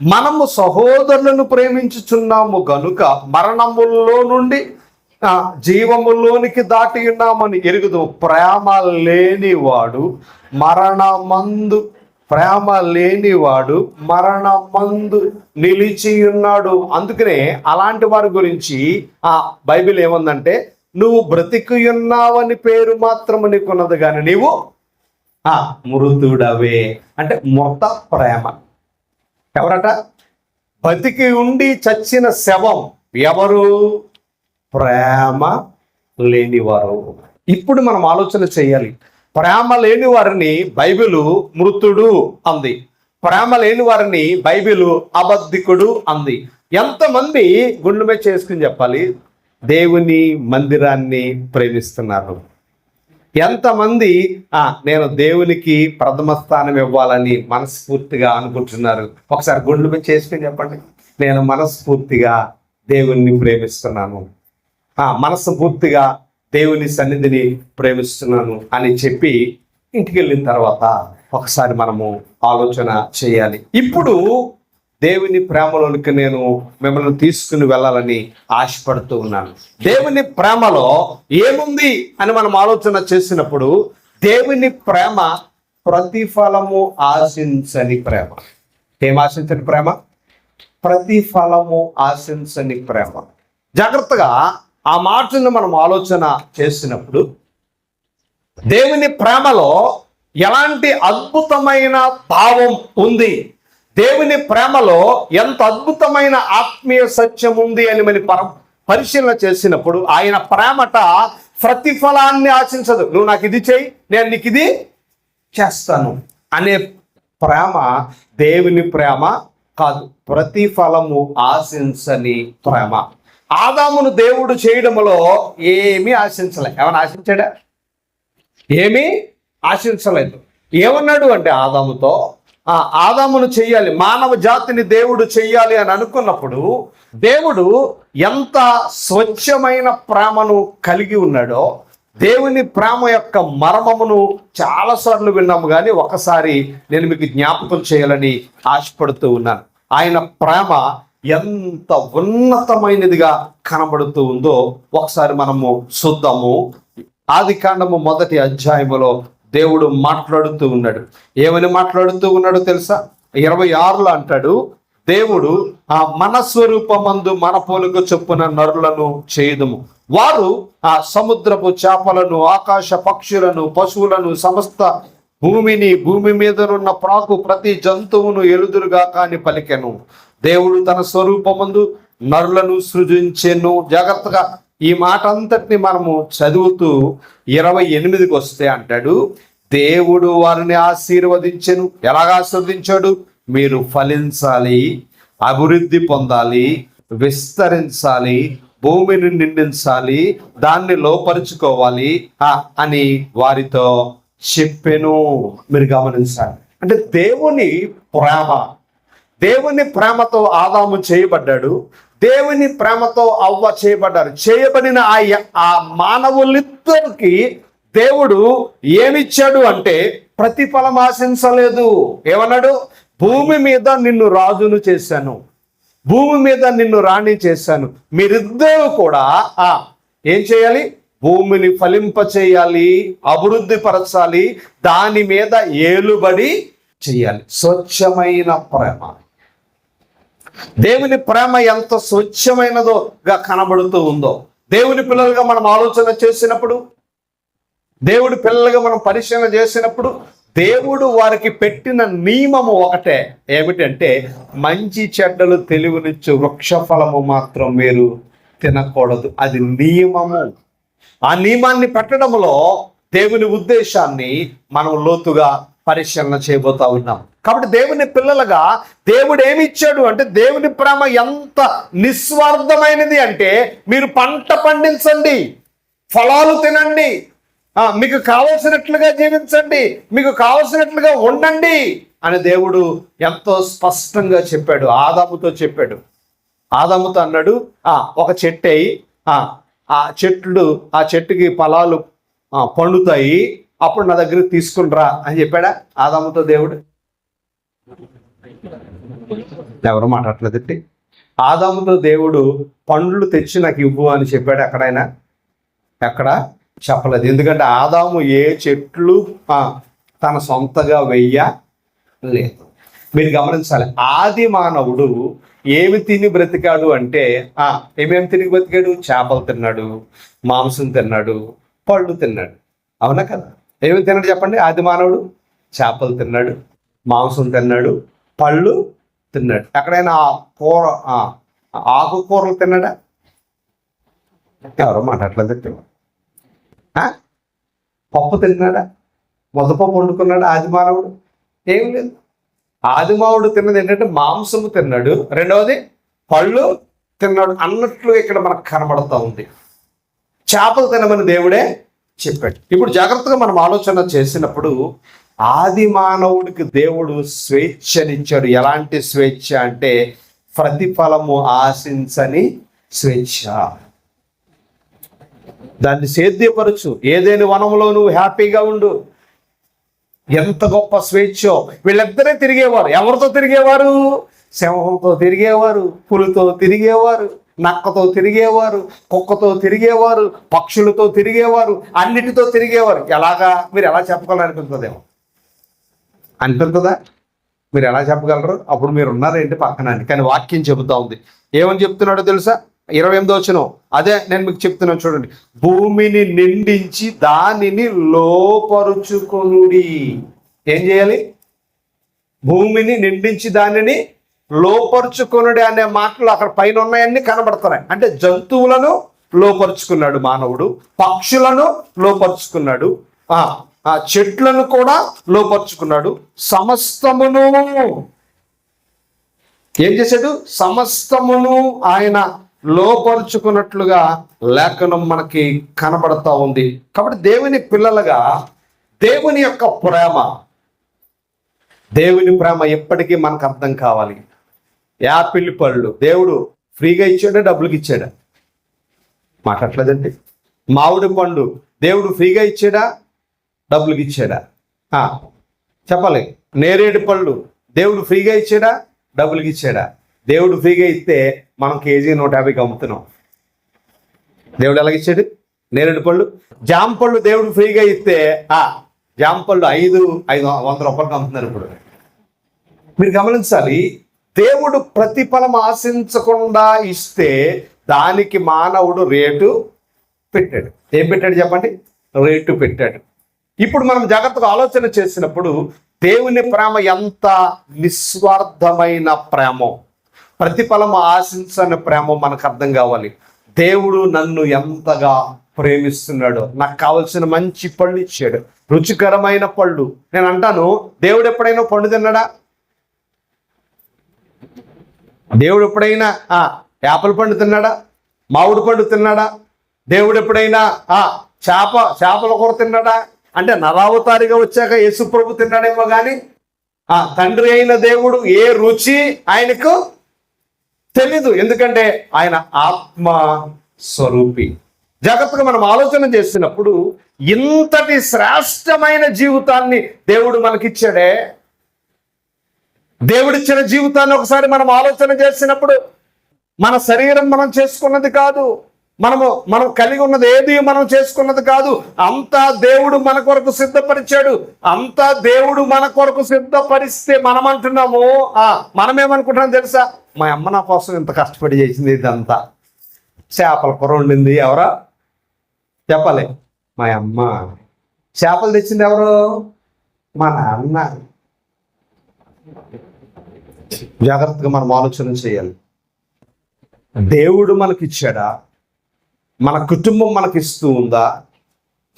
మనము సహోదరులను ప్రేమించుచున్నాము గనుక మరణములో నుండి జీవములోనికి దాటి ఉన్నామని ఎరుగుదు. ప్రేమ లేనివాడు మరణమందు నిలిచి ఉన్నాడు. అందుకనే అలాంటి వారి గురించి బైబిల్ ఏముందంటే, నువ్వు బ్రతికి ఉన్నావని పేరు మాత్రము నీకున్నది కానీ నీవు మృతుడవే. అంటే మృత ప్రేమ. ఎవరట? బతికి ఉండి చచ్చిన శవం ఎవరు? ప్రేమ లేనివారు. ఇప్పుడు మనం ఆలోచన చేయాలి. ప్రేమ లేని వారిని బైబిలు మృతుడు అంది, ప్రేమ లేని వారిని బైబిలు అబద్ధికుడు అంది. ఎంతమంది గుండె మీద చేసుకుని చెప్పాలి దేవుని మందిరాన్ని ప్రేమిస్తున్నారు? ఎంతమంది నేను దేవునికి ప్రథమ స్థానం ఇవ్వాలని మనస్ఫూర్తిగా అనుకుంటున్నారు? ఒకసారి గుండె మీద చేసుకుని చెప్పండి, నేను మనస్ఫూర్తిగా దేవుణ్ణి ప్రేమిస్తున్నాను, మనస్ఫూర్తిగా దేవుని సన్నిధిని ప్రేమిస్తున్నాను అని చెప్పి ఇంటికి వెళ్ళిన తర్వాత ఒకసారి మనము ఆలోచన చేయాలి. ఇప్పుడు దేవుని ప్రేమలోనికి నేను మిమ్మల్ని తీసుకుని వెళ్ళాలని ఆశపడుతూ ఉన్నాను. దేవుని ప్రేమలో ఏముంది అని మనం ఆలోచన చేసినప్పుడు, దేవుని ప్రేమ ప్రతిఫలము ఆశించని ప్రేమ. ఏం ఆశించని ప్రేమ? ప్రతిఫలము ఆశించని ప్రేమ. జాగ్రత్తగా ఆ మాటను మనం ఆలోచన చేసినప్పుడు, దేవుని ప్రేమలో ఎలాంటి అద్భుతమైన భావం ఉంది, దేవుని ప్రేమలో ఎంత అద్భుతమైన ఆత్మీయ సత్యం ఉంది అని మనం పరిశీలన చేసినప్పుడు, ఆయన ప్రేమట ప్రతిఫలాన్ని ఆశించదు. నువ్వు నాకు ఇది చేయి, నేను నీకు ఇది చేస్తాను అనే ప్రేమ దేవుని ప్రేమ కాదు. ప్రతిఫలము ఆశించని ప్రేమ. ఆదామును దేవుడు చేయడంలో ఏమీ ఆశించలే. ఏమైనా ఆశించాడా? ఏమీ ఆశించలేదు. ఏమన్నాడు అంటే ఆదాముతో, ఆదామును చెయ్యాలి, మానవ జాతిని దేవుడు చెయ్యాలి అని అనుకున్నప్పుడు దేవుడు ఎంత స్వచ్ఛమైన ప్రేమను కలిగి ఉన్నాడో, దేవుని ప్రేమ యొక్క మర్మమును చాలాసార్లు విన్నాము, కానీ ఒకసారి నేను మీకు జ్ఞాపకం చేయాలని ఆశపడుతూ ఉన్నాను. ఆయన ప్రేమ ఎంత ఉన్నతమైనదిగా కనబడుతూ ఉందో ఒకసారి మనము చూద్దాము. ఆదికాండము 1వ అధ్యాయములో దేవుడు మాట్లాడుతూ ఉన్నాడు. ఏమని మాట్లాడుతూ ఉన్నాడో తెలుసా? 26లో అంటాడు, దేవుడు మన స్వరూపమందు మన పోలిక చొప్పున నరులను చేయుదుము, వారు సముద్రపు చేపలను, ఆకాశ పక్షులను, పశువులను, సమస్త భూమిని, భూమి మీదనున్న ప్రాకు ప్రతి జంతువును ఎలుదురుగా కాని పలికెను. దేవుడు తన స్వరూపమందు నరులను సృజించెను. జాగ్రత్తగా ఈ మాట అంతటిని మనము చదువుతూ 28కి వస్తే అంటాడు, దేవుడు వారిని ఆశీర్వదించెను. ఎలాగ ఆశీర్వదించాడు? మీరు ఫలించాలి, అభివృద్ధి పొందాలి, విస్తరించాలి, భూమిని నిండించాలి, దాన్ని లోపరుచుకోవాలి అని వారితో చెప్పెను. మీరు గమనించాలి. అంటే దేవుని ప్రేమతో ఆదాము చేయబడ్డాడు, దేవుని ప్రేమతో అవ్వ చేయబడ్డారు. చేయబడిన ఆ మానవులిద్దరికి దేవుడు ఏమిచ్చాడు అంటే ప్రతిఫలం ఆశించలేదు. ఏమన్నాడు? భూమి మీద నిన్ను రాజును చేశాను, భూమి మీద నిన్ను రాణి చేశాను, మీరిద్దరూ కూడా ఏం చేయాలి? భూమిని ఫలింప చేయాలి, అభివృద్ధి పరచాలి, దాని మీద ఏలుబడి చేయాలి. స్వచ్ఛమైన ప్రేమ. దేవుని ప్రేమ ఎంత స్వచ్ఛమైనదోగా కనబడుతూ ఉందో, దేవుని పిల్లలుగా మనం ఆలోచన చేసినప్పుడు, దేవుడి పిల్లలుగా మనం పరిశీలన చేసినప్పుడు, దేవుడు వారికి పెట్టిన నియమము ఒకటే. ఏమిటంటే మంచి చెడ్డలు తెలివినిచ్చు వృక్ష ఫలము మాత్రం మీరు తినకూడదు. అది నియమము. ఆ నియమాన్ని పెట్టడంలో దేవుని ఉద్దేశాన్ని మనం లోతుగా పరిశీలన చేయబోతా ఉన్నాం. కాబట్టి దేవుని పిల్లలుగా దేవుడు ఏమి ఇచ్చాడు అంటే, దేవుని ప్రేమ ఎంత నిస్వార్థమైనది అంటే, మీరు పంట పండించండి, ఫలాలు తినండి, మీకు కావలసినట్లుగా జీవించండి, మీకు కావలసినట్లుగా ఉండండి అని దేవుడు ఎంతో స్పష్టంగా చెప్పాడు. ఆదాముతో చెప్పాడు. ఆదాముతో అన్నాడు, ఒక చెట్టు అయి ఆ చెట్టుకి ఫలాలు పండుతాయి, అప్పుడు నా దగ్గరికి తీసుకునిరా అని చెప్పాడా ఆదాముతో దేవుడు? ఎవరు మాట్లాడలేదండి. ఆదాముతో దేవుడు పండ్లు తెచ్చి నాకు ఇవ్వు అని చెప్పాడు ఎక్కడైనా? ఎక్కడ చెప్పలేదు. ఎందుకంటే ఆదాము ఏ చెట్లు తన సొంతగా వెయ్యలేదు. మీరు గమనించాలి, ఆది మానవుడు ఏమి తిని బ్రతికాడు అంటే, ఏమేమి తిని బ్రతికాడు? చేపలు తిన్నాడు, మాంసం తిన్నాడు, పళ్ళు తిన్నాడు. అవునా కదా? ఏమి తిన్నాడు చెప్పండి? ఆది మానవుడు చేపలు తిన్నాడు, మాంసం తిన్నాడు, పళ్ళు తిన్నాడు. ఎక్కడైనా ఆకుకూరలు తిన్నాడా? ఎవరో మాట్లాడలేదు. పప్పు తిన్నాడా? ముద్దపప్పు వండుకున్నాడా ఆది మానవుడు? ఏం లేదు. ఆది మానవుడు తిన్నది ఏంటంటే మాంసము తిన్నాడు, రెండవది పళ్ళు తిన్నాడు అన్నట్లు ఇక్కడ మనకు కనబడతా ఉంది. చేపలు తినమని దేవుడే చెప్పాడు. ఇప్పుడు జాగ్రత్తగా మనం ఆలోచన చేసినప్పుడు, ఆది మానవుడికి దేవుడు స్వేచ్ఛనిచ్చాడు. ఎలాంటి స్వేచ్ఛ అంటే, ప్రతిఫలము ఆశించని స్వేచ్ఛ. దాన్ని సేద్యపరచు, ఏదేని వనంలో నువ్వు హ్యాపీగా ఉండు. ఎంత గొప్ప స్వేచ్ఛో! వీళ్ళిద్దరే తిరిగేవారు. ఎవరితో తిరిగేవారు? సింహంతో తిరిగేవారు, పులితో తిరిగేవారు, నక్కతో తిరిగేవారు, కుక్కతో తిరిగేవారు, పక్షులతో తిరిగేవారు, అన్నిటితో తిరిగేవారు. ఎలాగా? మీరు ఎలా చెప్పగలరు అనిపిస్తుందేమో. అనిపిస్తుందా? మీరు ఎలా చెప్పగలరు? అప్పుడు మీరు ఉన్నారేంటి పక్కన అని. కానీ వాక్యం చెబుతా ఉంది. ఏమని చెప్తున్నాడో తెలుసా? 28వ వచనం. అదే నేను మీకు చెప్తున్నాను చూడండి. భూమిని నిండించి దానిని లోపరుచుకొనుడి. ఏం చేయాలి? భూమిని నిండించి దానిని లోపరుచుకొనుడి అనే మాటలు అక్కడ పైన ఉన్నాయన్నీ కనబడుతున్నాయి. అంటే జంతువులను లోపరుచుకున్నాడు మానవుడు, పక్షులను లోపరుచుకున్నాడు, చెట్లను కూడా లోపరుచుకున్నాడు, సమస్తమును ఏం చేశాడు? సమస్తమును ఆయన లోపరుచుకున్నట్లుగా లేఖనం మనకి కనబడతా ఉంది. కాబట్టి దేవుని పిల్లలుగా దేవుని యొక్క ప్రేమ ఎప్పటికీ మనకు అర్థం కావాలి. యాపిల్ పళ్ళు దేవుడు ఫ్రీగా ఇచ్చాడా, డబ్బులకి ఇచ్చాడా? మాట్లాడలేదండి. మామిడి పండు దేవుడు ఫ్రీగా ఇచ్చాడా, డబ్బులకి ఇచ్చాడా? చెప్పాలి. నేరేడు పళ్ళు దేవుడు ఫ్రీగా ఇచ్చాడా, డబ్బులకి ఇచ్చాడా? దేవుడు ఫ్రీగా ఇస్తే మనం కేజీ 150కి అమ్ముతున్నాం. దేవుడు ఎలాగిచ్చాడు? నేరేడు పళ్ళు. జామ పళ్ళు దేవుడు ఫ్రీగా ఇస్తే జామ పళ్ళు 500 రూపాయలకి అమ్ముతున్నారు ఇప్పుడు. మీరు గమనించాలి, దేవుడు ప్రతిఫలం ఆశించకుండా ఇస్తే దానికి మానవుడు రేటు పెట్టాడు. ఏం పెట్టాడు చెప్పండి? రేటు పెట్టాడు. ఇప్పుడు మనం జాగ్రత్తగా ఆలోచన చేసినప్పుడు, దేవుని ప్రేమ ఎంత నిస్వార్థమైన ప్రేమో, ప్రతిఫలం ఆశించని ప్రేమ మనకు అర్థం కావాలి. దేవుడు నన్ను ఎంతగా ప్రేమిస్తున్నాడో, నాకు కావలసిన మంచి పళ్ళు ఇచ్చాడు, రుచికరమైన పళ్ళు. నేను అంటాను, దేవుడు ఎప్పుడైనా పండు తిన్నాడా? దేవుడు ఎప్పుడైనా యాపిల్ పండు తిన్నాడా? మామిడి పండు తిన్నాడా? దేవుడు ఎప్పుడైనా చేపల కూర తిన్నాడా? అంటే నరావతారిగా వచ్చాక యేసు ప్రభు తిన్నాడేమో కానీ తండ్రి అయిన దేవుడు ఏ రుచి ఆయనకు తెలీదు. ఎందుకంటే ఆయన ఆత్మ స్వరూపి. జాగ్రత్తగా మనం ఆలోచన చేసినప్పుడు, ఇంతటి శ్రేష్టమైన జీవితాన్ని దేవుడు మనకిచ్చాడే. దేవుడిచ్చిన జీవితాన్ని ఒకసారి మనం ఆలోచన చేసినప్పుడు, మన శరీరం మనం చేసుకున్నది కాదు, మనం కలిగి ఉన్నది ఏది మనం చేసుకున్నది కాదు. అంతా దేవుడు మన కొరకు సిద్ధపరిచాడు. అంతా దేవుడు మన కొరకు సిద్ధపరిస్తే మనం అంటున్నాము, మనమేమనుకుంటున్నాం తెలుసా? మా అమ్మ నా కోసం ఇంత కష్టపడి చేసింది, ఇదంతా చేపల కూర వండింది ఎవరా? చెప్పాలి. మా అమ్మ. చేపలు తెచ్చింది ఎవరు? మా నాన్న. జాగ్రత్తగా మనం ఆలోచన చేయాలి. దేవుడు మనకిచ్చాడా? మన కుటుంబం మనకిస్తూ ఉందా?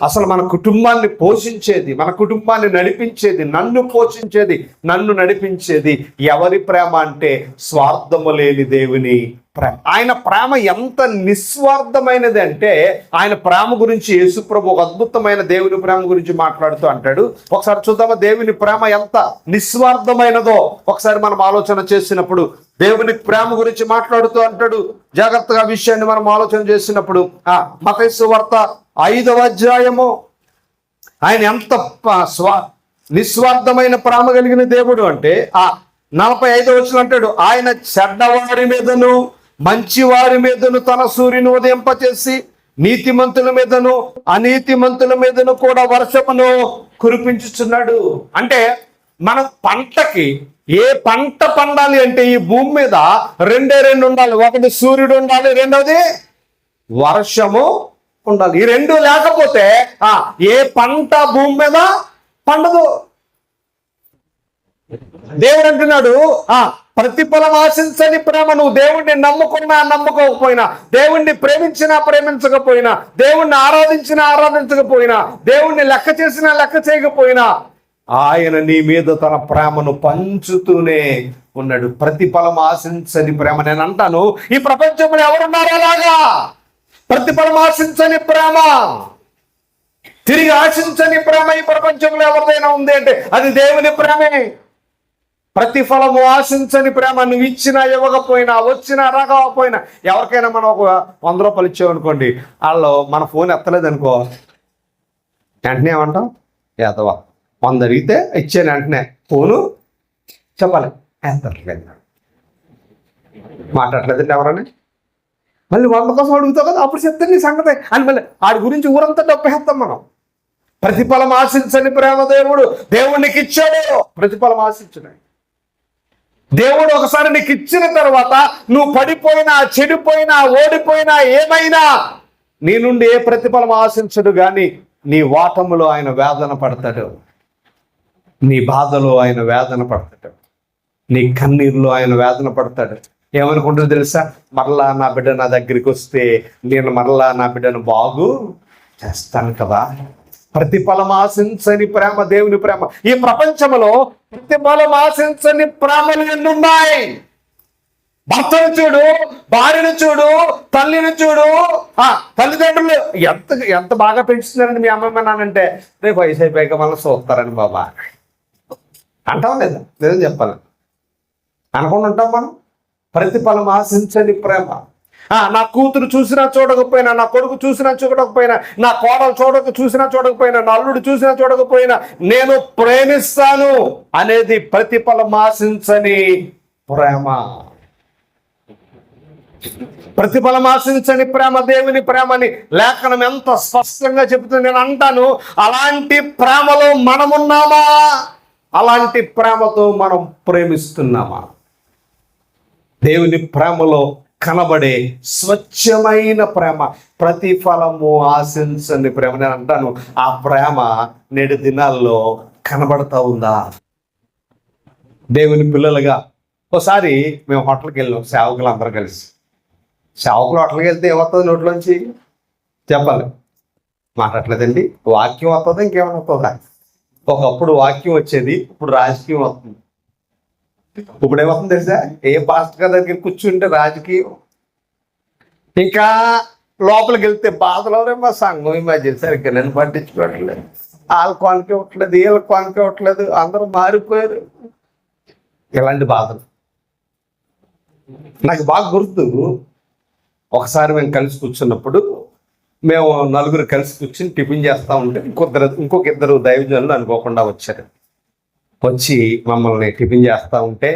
అసలు మన కుటుంబాన్ని పోషించేది, మన కుటుంబాన్ని నడిపించేది, నన్ను పోషించేది, నన్ను నడిపించేది ఎవరి ప్రేమ అంటే స్వార్థము లేని దేవుని ప్రేమ. ఆయన ప్రేమ ఎంత నిస్వార్థమైనది అంటే, ఆయన ప్రేమ గురించి యేసుప్రభు ఒక అద్భుతమైన దేవుని ప్రేమ గురించి మాట్లాడుతూ అంటాడు. ఒకసారి చూద్దామా దేవుని ప్రేమ ఎంత నిస్వార్థమైనదో. ఒకసారి మనం ఆలోచన చేసినప్పుడు దేవుని ప్రేమ గురించి మాట్లాడుతూ అంటాడు. జాగ్రత్తగా విషయాన్ని మనం ఆలోచన చేసినప్పుడు మత్తయి సువార్త 5వ అధ్యాయము, ఆయన ఎంత నిస్వార్థమైన ప్రేమ కలిగిన దేవుడు అంటే 45వ వచనం అంటాడు, ఆయన చెడ్డవారి మీదను మంచివారి మీదను తన సూర్యుని ఉదయింపచేసి నీతిమంతుల మీదను అనీతిమంతుల మీదను కూడా వర్షమును కురిపించుచున్నాడు. అంటే మనం పంటకి ఏ పంట పండాలి అంటే ఈ భూమి మీద రెండు ఉండాలి. ఒకటి సూర్యుడు ఉండాలి, రెండవది వర్షము ఉండాలి. ఈ రెండు లేకపోతే ఏ పంట భూమి మీద పండదు. దేవుడు అంటున్నాడు, ప్రతిఫలం ఆశించని ప్రేమ. నువ్వు దేవుణ్ణి నమ్ముకున్నా నమ్ముకోకపోయినా, దేవుణ్ణి ప్రేమించినా ప్రేమించకపోయినా, దేవుణ్ణి ఆరాధించినా ఆరాధించకపోయినా, దేవుణ్ణి లెక్క చేసినా లెక్క చేయకపోయినా, ఆయన నీ మీద తన ప్రేమను పంచుతూనే ఉన్నాడు. ప్రతిఫలం ఆశించని ప్రేమ. నేను అంటాను, ఈ ప్రపంచంలో ఎవరున్నారు అలాగా? ప్రతిఫలం ఆశించని ప్రేమ, తిరిగి ఆశించని ప్రేమ ఈ ప్రపంచంలో ఎవరిదైనా ఉంది అంటే అది దేవుని ప్రేమే. ప్రతిఫలము ఆశించని ప్రేమ. నువ్వు ఇచ్చినా ఇవ్వకపోయినా, వచ్చినా రాకపోయినా, ఎవరికైనా మనం ఒక 100 రూపాయలు ఇచ్చామనుకోండి, వాళ్ళు మన ఫోన్ ఎత్తలేదు అనుకో, వెంటనే ఏమంటాం? ఏదవా 100 అడిగితే ఇచ్చాను వెంటనే ఫోను చెప్పాలి, ఎత్తట్లేదు, మాట్లాడలేదండి ఎవరని. మళ్ళీ 100 కోసం అడుగుతావు కదా, అప్పుడు చెప్తే నీ సంగతి అని మళ్ళీ ఆడి గురించి ఊరంతా డబ్బేస్తాం మనం. ప్రతిఫలం ఆశించని ప్రేమ దేవుడు. దేవుడు నీకు ఇచ్చాడు, ప్రతిఫలం ఆశించడు. దేవుడు ఒకసారి నీకు ఇచ్చిన తర్వాత నువ్వు పడిపోయినా, చెడిపోయినా, ఓడిపోయినా, ఏమైనా నీ నుండి ఏ ప్రతిఫలం ఆశించడు. కానీ నీ వాటములో ఆయన వేదన పడతాడు, నీ బాధలో ఆయన వేదన పడతాడు, నీ కన్నీరులో ఆయన వేదన పడతాడు. ఏమనుకుంటారు తెలుసా? మరలా నా బిడ్డ నా దగ్గరికి వస్తే నేను మరలా నా బిడ్డను బాగు చేస్తాను కదా. ప్రతిఫలం ఆశించని ప్రేమ దేవుని ప్రేమ. ఈ ప్రపంచంలో ప్రతిఫలం ఆశించని ప్రేమలు ఎన్నున్నాయి. భర్తను చూడు, భార్యను చూడు, తల్లిని చూడు, తల్లిదండ్రులు ఎంత బాగా పెంచుతున్నారండి మీ అమ్మమ్మ నానంటే, రేపు వయసు అయిపోయాక మళ్ళీ చూస్తారని బాబా అంటాం లేదా? లేదని చెప్పాలి అనుకుంటూ ఉంటాం మనం. ప్రతిఫలం ఆశించని ప్రేమ. నా కూతురు చూసినా చూడకపోయినా, నా కొడుకు చూసినా చూడకపోయినా, నా కోడలు చూసినా చూడకపోయినా, నా అల్లుడు చూసినా చూడకపోయినా నేను ప్రేమిస్తాను అనేది ప్రతిఫలం ఆశించని ప్రేమ. ప్రతిఫలం ఆశించని ప్రేమ దేవుని ప్రేమని లేఖనం ఎంత స్పష్టంగా చెబుతుంది. నేను అంటాను, అలాంటి ప్రేమలో మనమున్నామా? అలాంటి ప్రేమతో మనం ప్రేమిస్తున్నామా? దేవుని ప్రేమలో కనబడే స్వచ్ఛమైన ప్రేమ, ప్రతిఫలము ఆశించని ప్రేమ. నేను అంటాను, ఆ ప్రేమ నేడు దినాల్లో కనబడతా ఉందా? దేవుని పిల్లలుగా ఒకసారి మేము హోటల్కి వెళ్ళాం, సేవకులు అందరూ కలిసి. సేవకులు హోటల్కి వెళ్తే ఏమవుతుంది నోట్లోంచి? చెప్పాలి, మాట్లాడలేదండి. వాక్యం వస్తుందా, ఇంకేమైనా వస్తుందా? ఒకప్పుడు వాక్యం వచ్చేది, ఇప్పుడు రాజకీయం వస్తుంది. ఇప్పుడు ఏమవుతుంది తెలుసా? ఏ పాస్టర్ దగ్గర కూర్చుంటే రాజకీయం, ఇంకా లోపలికి వెళ్తే బాధలు. మా సంఘం ఈ మధ్య సరిగ్గా నన్ను పట్టించుకోవట్లేదు, వాళ్ళ కొనకి ఇవ్వట్లేదు, వీళ్ళ కొనకి ఇవ్వట్లేదు, అందరూ మారిపోయారు. ఇలాంటి బాధలు నాకు బాగా గుర్తు. ఒకసారి మేము కలిసి కూర్చున్నప్పుడు, మేము 4 కలిసి కూర్చుని టిఫిన్ చేస్తూ ఉంటే ఇంకొక 2 దైవజనులు అనుకోకుండా వచ్చారు. వచ్చి మమ్మల్ని టిఫిన్ చేస్తూ ఉంటే,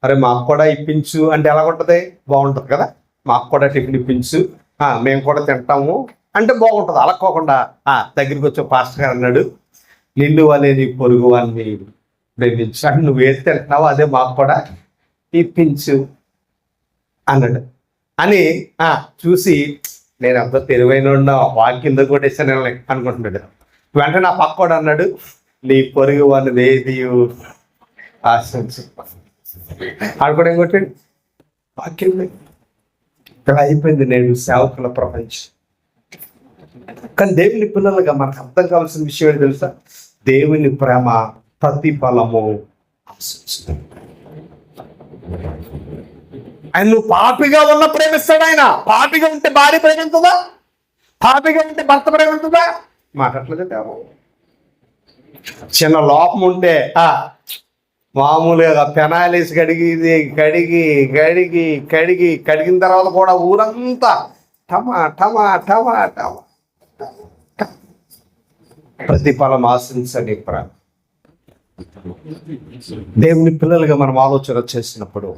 అరే మాకు కూడా ఇప్పించు అంటే ఎలా ఉంటుంది? బాగుంటుంది కదా, మాకు కూడా టిఫిన్ ఇప్పించు, మేము కూడా తింటాము అంటే బాగుంటుంది. అలక్కోకుండా దగ్గరికి వచ్చే పాస్టర్ గారు అన్నాడు, నిన్ను అనేది పొరుగు వాడిని ప్రేమించు అంటే నువ్వు ఏది తింటున్నావో అదే మాకు కూడా ఇప్పించు అన్నాడు. అని చూసి నేను అంత తెలివైన వాక్యం కింద కొట్టేసాను అనుకుంటున్నాడు. వెంటనే నా పక్కోడు అన్నాడు, నీ పొరుగు వాడిని వేది ఆశించు. ఆడు కూడా ఏం కొట్టాడు? వాక్యం. ఇక్కడ అయిపోయింది నేడు సేవకుల ప్రపంచం. కానీ దేవుని పిల్లలుగా మనకు అర్థం కావాల్సిన విషయం ఏంటి తెలుసా? దేవుని ప్రేమ ప్రతిఫలము ఆశించదు. ఆయన నువ్వు పాపిగా ఉన్న ప్రేమిస్తాడు. ఆయన పాపిగా ఉంటే భార్య ప్రేమిస్తుందా? పాపిగా ఉంటే భర్త ప్రేమిస్తుందా? మాట్లాడలేదు. చిన్న లోపం ఉంటే మామూలుగా పెనాలిసి కడిగిన తర్వాత కూడా ఊరంతా టమా టమా టమా టమా ప్రతిఫలం ఆశించని ప్రేమ. దేవుని పిల్లలుగా మనం ఆలోచన చేసినప్పుడు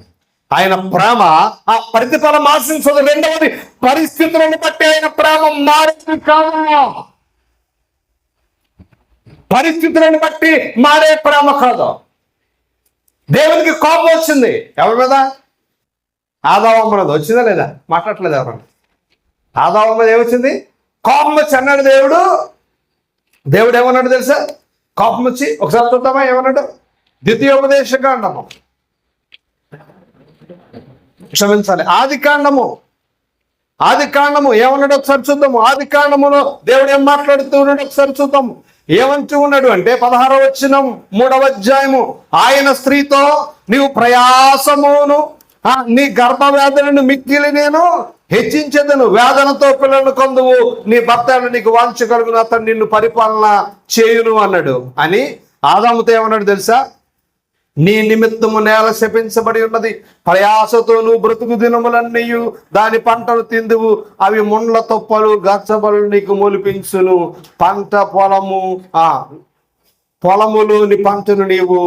ఆయన ప్రేమ ఆ ప్రతిఫలం ఆశించదు. రెండవది, పరిస్థితులను బట్టి ఆయన ప్రేమ మారేది కాదు. పరిస్థితులను బట్టి మారే ప్రేమ కాదు. దేవునికి కోపం వచ్చింది ఎవరి మీద? ఆదాము మీద వచ్చిందా లేదా? మాట్లాడట్లేదు ఎవరన్నా. ఆదాము మీద ఏమొచ్చింది? కోపం వచ్చి అన్నాడు దేవుడు. దేవుడు ఏమన్నాడు తెలుసా? కోపం వచ్చి ఒకసారి చూద్దామా ఏమన్నాడు? ద్వితీయోపదేశకాండము, క్షమించాలి, ఆది కాండము ఏమన్నాడు ఒకసారి చూద్దాము. ఆది కాండములో దేవుడు ఏం మాట్లాడుతూ ఉన్నాడు ఒకసారి చూద్దాము. ఏమంటూ ఉన్నాడు అంటే 16వ వచనం 3వ అధ్యాయము, ఆయన స్త్రీతో నీవు ప్రయాసమును నీ గర్భవేదనను మిక్కిలి నేను హెచ్చించేదను, వేదనతో పిల్లలను కొందువు, నీ భర్త నీకు వాంఛ కలుగును, అతను నిన్ను పరిపాలన చేయును అన్నాడు. అని ఆదాముతో ఏమన్నాడు తెలుసా? నీ నిమిత్తము నేల శపించబడి ఉన్నది, ప్రయాసతో నువ్వు బ్రతుకు దినములన్నీ దాని పంటలు తిందువు, అవి ముండ్ల తొప్పలు గచ్చబలు నీకు మొలిపించును, పొలములోని పంటను నీవు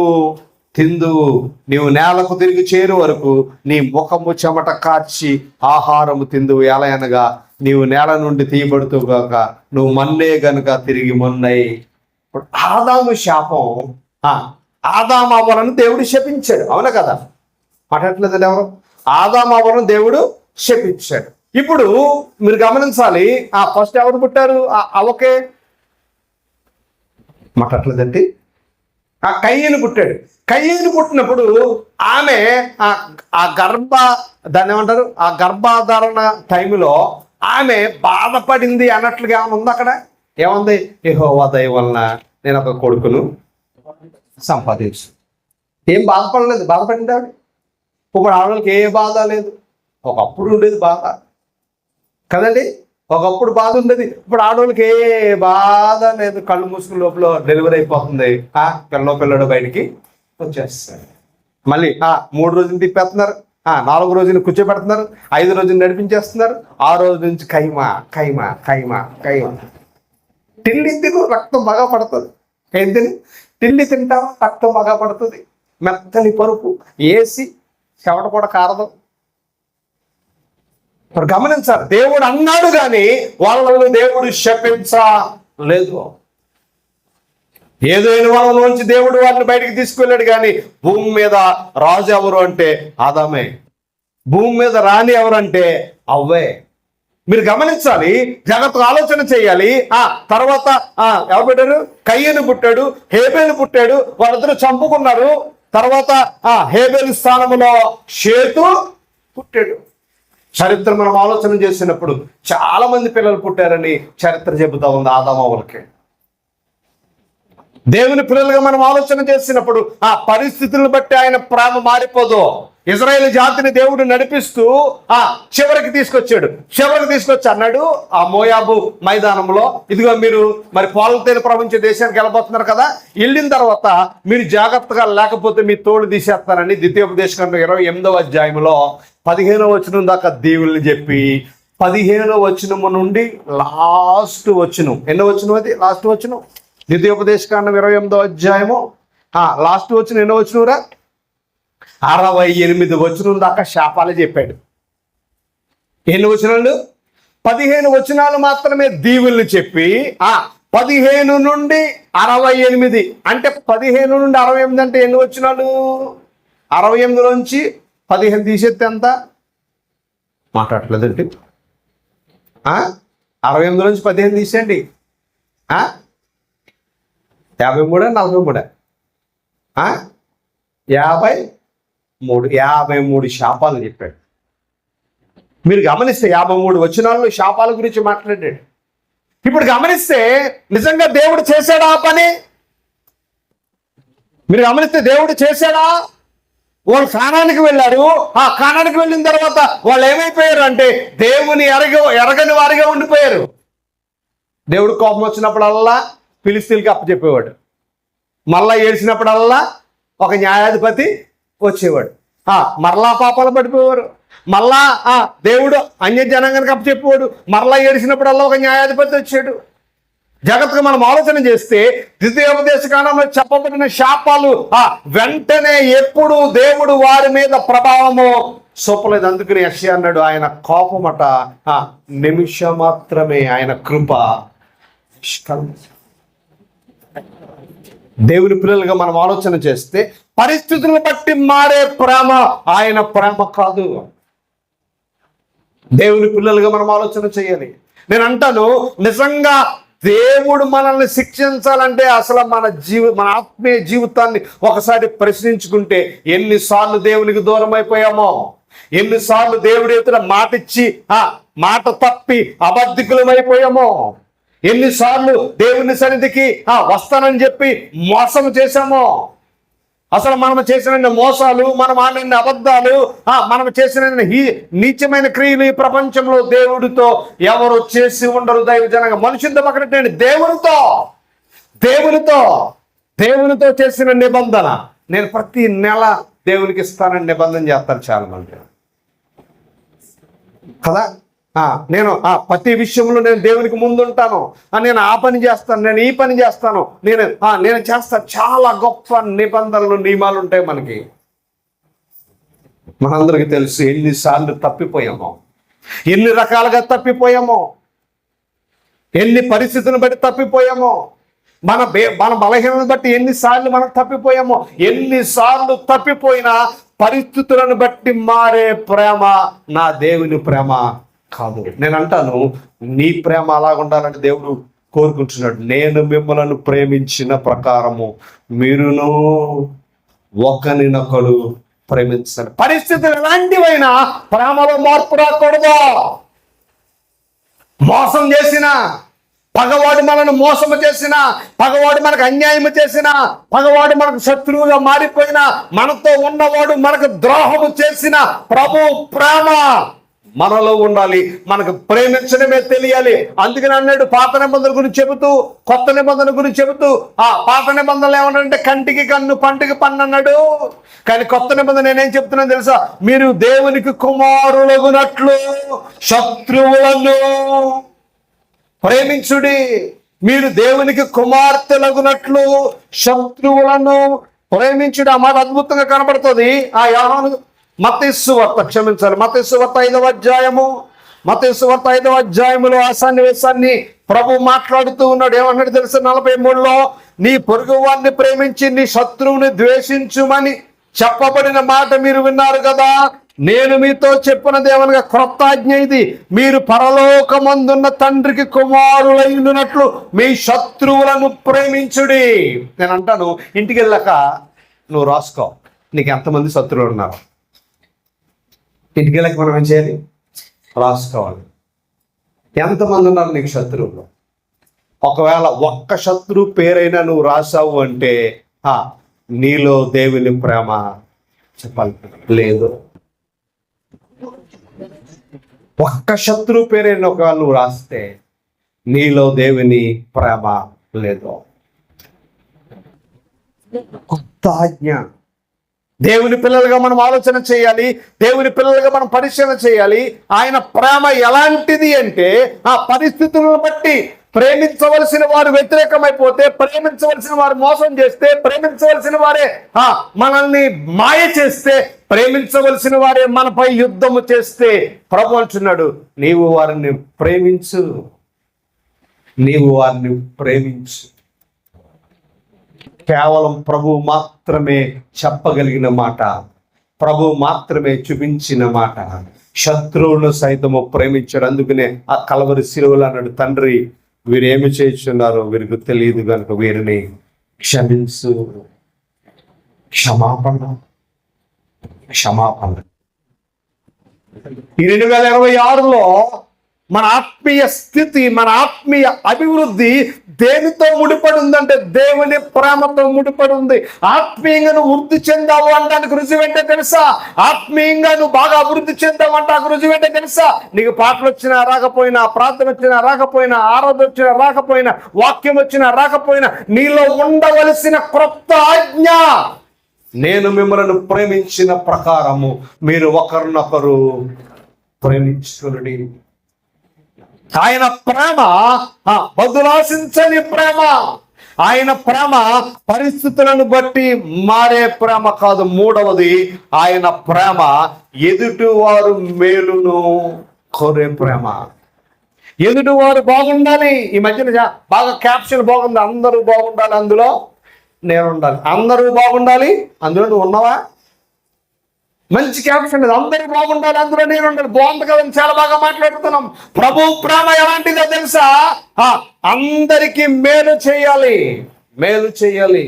తిందువు, నీవు నేలకు తిరిగి చేరు వరకు నీ ముఖము చెమట కార్చి ఆహారము తిందువు, ఎలా అనగా నీవు నేల నుండి తీయబడుతూ గాక, నువ్వు మన్నే గనుక తిరిగి మొన్నై. ఆదాము శాపం ఆదాము అవ్వాలని దేవుడు శపించాడు, అవునా కదా? మాట్లాడట్లేదు ఎవరు? ఆదాము అవ్వాలని దేవుడు శపించాడు. ఇప్పుడు మీరు గమనించాలి, ఫస్ట్ ఎవరు పుట్టారు? అవకే. మాట్లాడట్లేదండి. కయ్యను పుట్టాడు. కయ్యను పుట్టినప్పుడు ఆమె దాన్ని ఏమంటారు, ఆ గర్భాధారణ టైంలో ఆమె బాధపడింది అన్నట్లుగా ఏమైనా ఉంది అక్కడ? ఏముంది? యెహోవా దయ వలన నేను ఒక కొడుకును సంపాదించు. ఏం బాధపడలేదు. బాధపడింది ఆవిడ. ఇప్పుడు ఆడవాళ్ళకి ఏ బాధ లేదు. ఒకప్పుడు ఉండేది బాధ కదండి. ఒకప్పుడు బాధ ఉండేది. ఇప్పుడు ఆడవాళ్ళకి ఏ బాధ లేదు. కళ్ళు మూసుకుని లోపల డెలివరీ అయిపోతుంది. పిల్లడు బయటికి వచ్చేస్తారు. మళ్ళీ 3 రోజులు తిప్పేస్తున్నారు, 4 రోజులు కూర్చోబెడుతున్నారు, 5 రోజులు నడిపించేస్తున్నారు, 6 రోజుల నుంచి కైమా కైమా కైమా కైమా. టిల్లి తిను, రక్తం బాగా పడుతుంది. ఏం తిని టిల్లి తింటావా, రక్తం బాగా పడుతుంది. మెత్తని పరుపు ఏసి చెమట కూడా కారదు. మరి గమనించాలి, దేవుడు అన్నాడు కానీ వాళ్ళని దేవుడు శపించలేదు. ఏదైనా వాళ్ళలోంచి దేవుడు వారిని బయటికి తీసుకెళ్ళాడు కానీ భూమి మీద రాజు ఎవరు అంటే ఆదామే, భూమి మీద రాణి ఎవరంటే అవ్వే. మీరు గమనించాలి, జాగ్రత్తగా ఆలోచన చేయాలి. తర్వాత ఎవరు పుట్టారు? కయ్యను పుట్టాడు, హేబేలు పుట్టాడు. వాళ్ళిద్దరూ చంపుకున్నారు. తర్వాత హేబేలు స్థానంలో షేతు పుట్టాడు. చరిత్ర మనం ఆలోచన చేసినప్పుడు చాలా మంది పిల్లలు పుట్టారని చరిత్ర చెబుతా ఉంది ఆదాము అవ్వలకి. దేవుని పిల్లలుగా మనం ఆలోచన చేసినప్పుడు ఆ పరిస్థితులను బట్టి ఆయన ప్రేమ మారిపోదు. ఇజ్రాయేల్ జాతిని దేవుడు నడిపిస్తూ చివరికి తీసుకొచ్చి అన్నాడు ఆ మోయాబు మైదానంలో, ఇదిగో మీరు మరి పాలతేనె ప్రపంచ దేశానికి వెళ్ళబోతున్నారు కదా, వెళ్ళిన తర్వాత మీరు జాగ్రత్తగా లేకపోతే మీ తోడు తీసేస్తానని ద్వితీయోపదేశకాండం 28వ అధ్యాయంలో 15వ వచనం దాకా దేవుళ్ళని చెప్పి 15వ వచనము నుండి లాస్ట్ వచనం, ఎన్నో వచనం అది? లాస్ట్ వచనం. ద్వితీయోపదేశకాండం 28వ అధ్యాయము లాస్ట్ వచనం ఎన్నో వచనంరా? 68 వచనం దాకా శాపాలే చెప్పాడు. ఎన్ని వచనాలు? 15 వచనాలు మాత్రమే దీవుల్ని చెప్పి 15 నుండి 68 అంటే 15 నుండి 68 అంటే ఎన్ని వచనాలు? 68లోంచి 15 తీసేస్తే ఎంత? మాట్లాడలేదండి. 68లోంచి 15 తీసేయండి. 53 43 53 శాపాలు చెప్పాడు. మీరు గమనిస్తే 53 వచనాల్లో శాపాల గురించి మాట్లాడాడు. ఇప్పుడు గమనిస్తే నిజంగా దేవుడు చేశాడా ఆ పని? మీరు గమనిస్తే దేవుడు చేశాడా? వాళ్ళు కానానికి వెళ్ళారు. ఆ కానానికి వెళ్ళిన తర్వాత వాళ్ళు ఏమైపోయారు అంటే దేవుని ఎరగని వారిగా ఉండిపోయారు. దేవుడు కోపం వచ్చినప్పుడల్లా ఫిలిస్తీన్కి అప్పచెప్పేవాడు. మళ్ళా ఏడ్చినప్పుడల్లా ఒక న్యాయాధిపతి వచ్చేవాడు. మరలా పాపాలు పడిపోయేవారు. మళ్ళా దేవుడు అన్య జనాంగానికి అప్పచెప్పేవాడు. మరలా ఏడిచినప్పుడల్లా ఒక న్యాయాధిపతి వచ్చాడు. జాగ్రత్తగా మనం ఆలోచన చేస్తే ద్వితీయోపదేశ కాలంలో చెప్పబడిన శాపాలు వెంటనే ఎప్పుడు దేవుడు వారి మీద ప్రభావము చూపలేదు. అందుకని యెషయా అన్నాడు, ఆయన కోపమట నిమిషం మాత్రమే, ఆయన కృప. దేవుని పిల్లలుగా మనం ఆలోచన చేస్తే పరిస్థితులను బట్టి మారే ప్రేమ ఆయన ప్రేమ కాదు. దేవుని పిల్లలుగా మనం ఆలోచన చేయాలి. నేను అంటాను, నిజంగా దేవుడు మనల్ని శిక్షించాలంటే అసలు మన ఆత్మీయ జీవితాన్ని ఒకసారి ప్రశ్నించుకుంటే ఎన్నిసార్లు దేవునికి దూరం అయిపోయామో, ఎన్నిసార్లు దేవుడి ఎదుట మాటిచ్చి మాట తప్పి అబద్ధికులమైపోయామో, ఎన్నిసార్లు దేవుని సన్నిధికి వస్తానని చెప్పి మోసం చేశామో. అసలు మనం చేసిన మోసాలు, మనం ఆడిన అబద్ధాలు, మనం చేసిన నీచమైన క్రియలు ఈ ప్రపంచంలో దేవుడితో ఎవరు చేసి ఉండరు. దైవజనంగా మనుషులతో పక్కన దేవునితో చేసిన నిబంధన నేను ప్రతి నెల దేవునికి ఇస్తానని నిబంధన చేస్తాను చాలా మంది కదా. నేను ప్రతి విషయంలో నేను దేవునికి ముందుంటాను, నేను ఆ పని చేస్తాను, నేను ఈ పని చేస్తాను, నేను చేస్తాను. చాలా గొప్ప నిబంధనలు, నియమాలు ఉంటాయి మనకి. మనందరికీ తెలుసు ఎన్నిసార్లు తప్పిపోయామో, ఎన్ని రకాలుగా తప్పిపోయామో, ఎన్ని పరిస్థితులను బట్టి తప్పిపోయామో, మన బలహీనతను బట్టి ఎన్నిసార్లు మనం తప్పిపోయామో. ఎన్నిసార్లు తప్పిపోయినా పరిస్థితులను బట్టి మారే ప్రేమ నా దేవుని ప్రేమ కాదు. నేను అంటాను, నీ ప్రేమ అలాగ ఉండాలంటే దేవుడు కోరుకుంటున్నాడు. నేను మిమ్మల్ని ప్రేమించిన ప్రకారము మీరును ఒకరినొకడు ప్రేమించండి. పరిస్థితులు ఎలాంటివైనా ప్రేమలో మార్పు రాకూడదు. మోసం చేసిన పగవాడు మనను మోసము చేసిన, పగవాడు మనకు అన్యాయం చేసిన, పగవాడు మనకు శత్రువుగా మారిపోయిన, మనతో ఉన్నవాడు మనకు ద్రోహము చేసిన ప్రభు ప్రేమ మనలో ఉండాలి. మనకు ప్రేమించడమే తెలియాలి. అందుకని అన్నాడు, పాత నిబంధన గురించి చెబుతూ కొత్త నిబంధన గురించి చెబుతూ పాత నిబంధనలు ఏమన్నాడంటే కంటికి కన్ను పంటికి పన్ను అన్నాడు. కానీ కొత్త నిబంధన నేనేం చెప్తున్నాను తెలుసా? మీరు దేవునికి కుమారులగునట్లు శత్రువులను ప్రేమించుడి. మీరు దేవునికి కుమార్తెలగునట్లు శత్రువులను ప్రేమించుడి. ఆ మాట అద్భుతంగా కనబడుతుంది. మత్తయి సువార్త 5వ అధ్యాయములో ఆ సన్నివేశాన్ని ప్రభు మాట్లాడుతూ ఉన్నాడు. ఏమన్నాడు తెలుసా? 43లో నీ పొరుగు వారిని ప్రేమించి నీ శత్రువుని ద్వేషించుమని చెప్పబడిన మాట మీరు విన్నారు కదా. నేను మీతో చెప్పినది ఏమనగా క్రొత్త ఆజ్ఞ ఇది, మీరు పరలోకమందున్న తండ్రికి కుమారులైనట్లు మీ శత్రువులను ప్రేమించుడి. నేను అంటాను, ఇంటికి వెళ్ళాక నువ్వు రాసుకో, నీకు ఎంతమంది శత్రువులు ఉన్నారు. ఇంటికి వెళ్ళాక మనం ఏం చేయాలి? రాసుకోవాలి. ఎంతమంది ఉన్నారు నీకు శత్రువులు. ఒకవేళ ఒక్క శత్రువు పేరైనా నువ్వు రాసావు అంటే నీలో దేవుని ప్రేమ చెప్పాలి లేదు. ఒక్క శత్రువు పేరైనా ఒకవేళ నువ్వు రాస్తే నీలో దేవుని ప్రేమ లేదు. కొత్త ఆజ్ఞ. దేవుని పిల్లలుగా మనం ఆలోచన చేయాలి. దేవుని పిల్లలుగా మనం పరిశీలన చేయాలి. ఆయన ప్రేమ ఎలాంటిది అంటే పరిస్థితులను బట్టి ప్రేమించవలసిన వారు వ్యతిరేకమైపోతే, ప్రేమించవలసిన వారు మోసం చేస్తే, ప్రేమించవలసిన వారే మనల్ని మాయ చేస్తే, ప్రేమించవలసిన వారే మనపై యుద్ధము చేస్తే ప్రభు అంటున్నాడు, నీవు వారిని ప్రేమించు. కేవలం ప్రభు మాత్రమే చెప్పగలిగిన మాట, ప్రభు మాత్రమే చూపించిన మాట. శత్రువులను సైతము ప్రేమించాడు. అందుకనే ఆ కలవరి శిలువలో అన్నాడు, తండ్రి వీరేమి చేస్తున్నారు వీరికి తెలియదు కనుక వీరిని క్షమించు. క్షమాపణ. ఈ 2026లో మన ఆత్మీయ స్థితి, మన ఆత్మీయ అభివృద్ధి దేనితో ముడిపడి ఉందంటే దేవుని ప్రేమతో ముడిపడి ఉంది. ఆత్మీయంగా నువ్వు వృద్ధి చెందావు అంటానికి రుజువు ఏంటో తెలుసా? ఆత్మీయంగా నువ్వు బాగా అభివృద్ధి చెందావు అంటానికి రుజువు ఏంటో తెలుసా? నీకు పాటలు వచ్చినా రాకపోయినా, ప్రార్థన వచ్చినా రాకపోయినా, ఆరాధన వచ్చినా రాకపోయినా, వాక్యం వచ్చినా రాకపోయినా, నీలో ఉండవలసిన క్రొత్త ఆజ్ఞ, నేను మిమ్మల్ని ప్రేమించిన ప్రకారము మీరు ఒకరినొకరు ప్రేమించుకునుడి. ఆయన ప్రేమ బదులాశించని ప్రేమ. ఆయన ప్రేమ పరిస్థితులను బట్టి మారే ప్రేమ కాదు. మూడవది, ఆయన ప్రేమ ఎదుటివారు మేలును కోరే ప్రేమ. ఎదుటివారు బాగుండాలి. ఈ మధ్యన బాగా క్యాప్షన్ బాగుంది, అందరూ బాగుండాలి అందులో నేను ఉండాలి. అందరూ బాగుండాలి అందులో నువ్వు ఉన్నావా? మంచి క్యాప్షన్, అందరూ బాగుండాలి అందులో నేను ఉండాలి. బాగుంది కదని చాలా బాగా మాట్లాడుతున్నాం. ప్రభు ప్రేమ ఎలాంటిదో తెలుసా? అందరికీ మేలు చేయాలి, మేలు చేయాలి,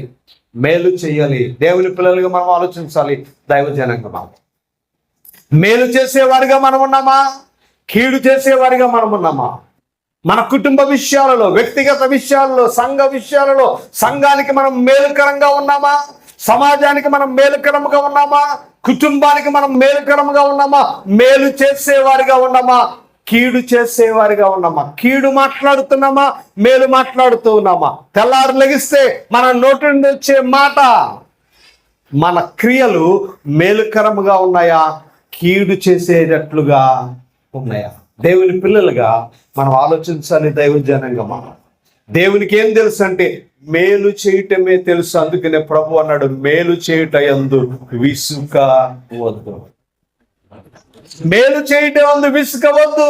మేలు చేయాలి. దేవుని పిల్లలుగా మనం ఆలోచించాలి. దైవజనంగా మేలు చేసేవారిగా మనం ఉన్నామా? కీడు చేసేవారిగా మనం ఉన్నామా? మన కుటుంబ విషయాలలో, వ్యక్తిగత విషయాలలో, సంఘ విషయాలలో సంఘానికి మనం మేలుకరంగా ఉన్నామా? సమాజానికి మనం మేలుకరంగా ఉన్నామా? కుటుంబానికి మనం మేలుకరంగా ఉన్నామా? మేలు చేసేవారిగా ఉన్నామా? కీడు చేసేవారిగా ఉన్నామా? కీడు మాట్లాడుతున్నామా? మేలు మాట్లాడుతూ ఉన్నామా? తెల్లారు లెగిస్తే మన నోటి నుండి వచ్చే మాట, మన క్రియలు మేలుకరముగా ఉన్నాయా? కీడు చేసేటట్లుగా ఉన్నాయా? దేవుని పిల్లలుగా మనం ఆలోచించాలి. దైవజనంగా మనం దేవునికి ఏం తెలుసు అంటే మేలు చేయటమే తెలుసు. అందుకనే ప్రభు అన్నాడు, మేలు చేయుట యందు విసుకవద్దు. మేలు చేయటం యందు విసుకవద్దు.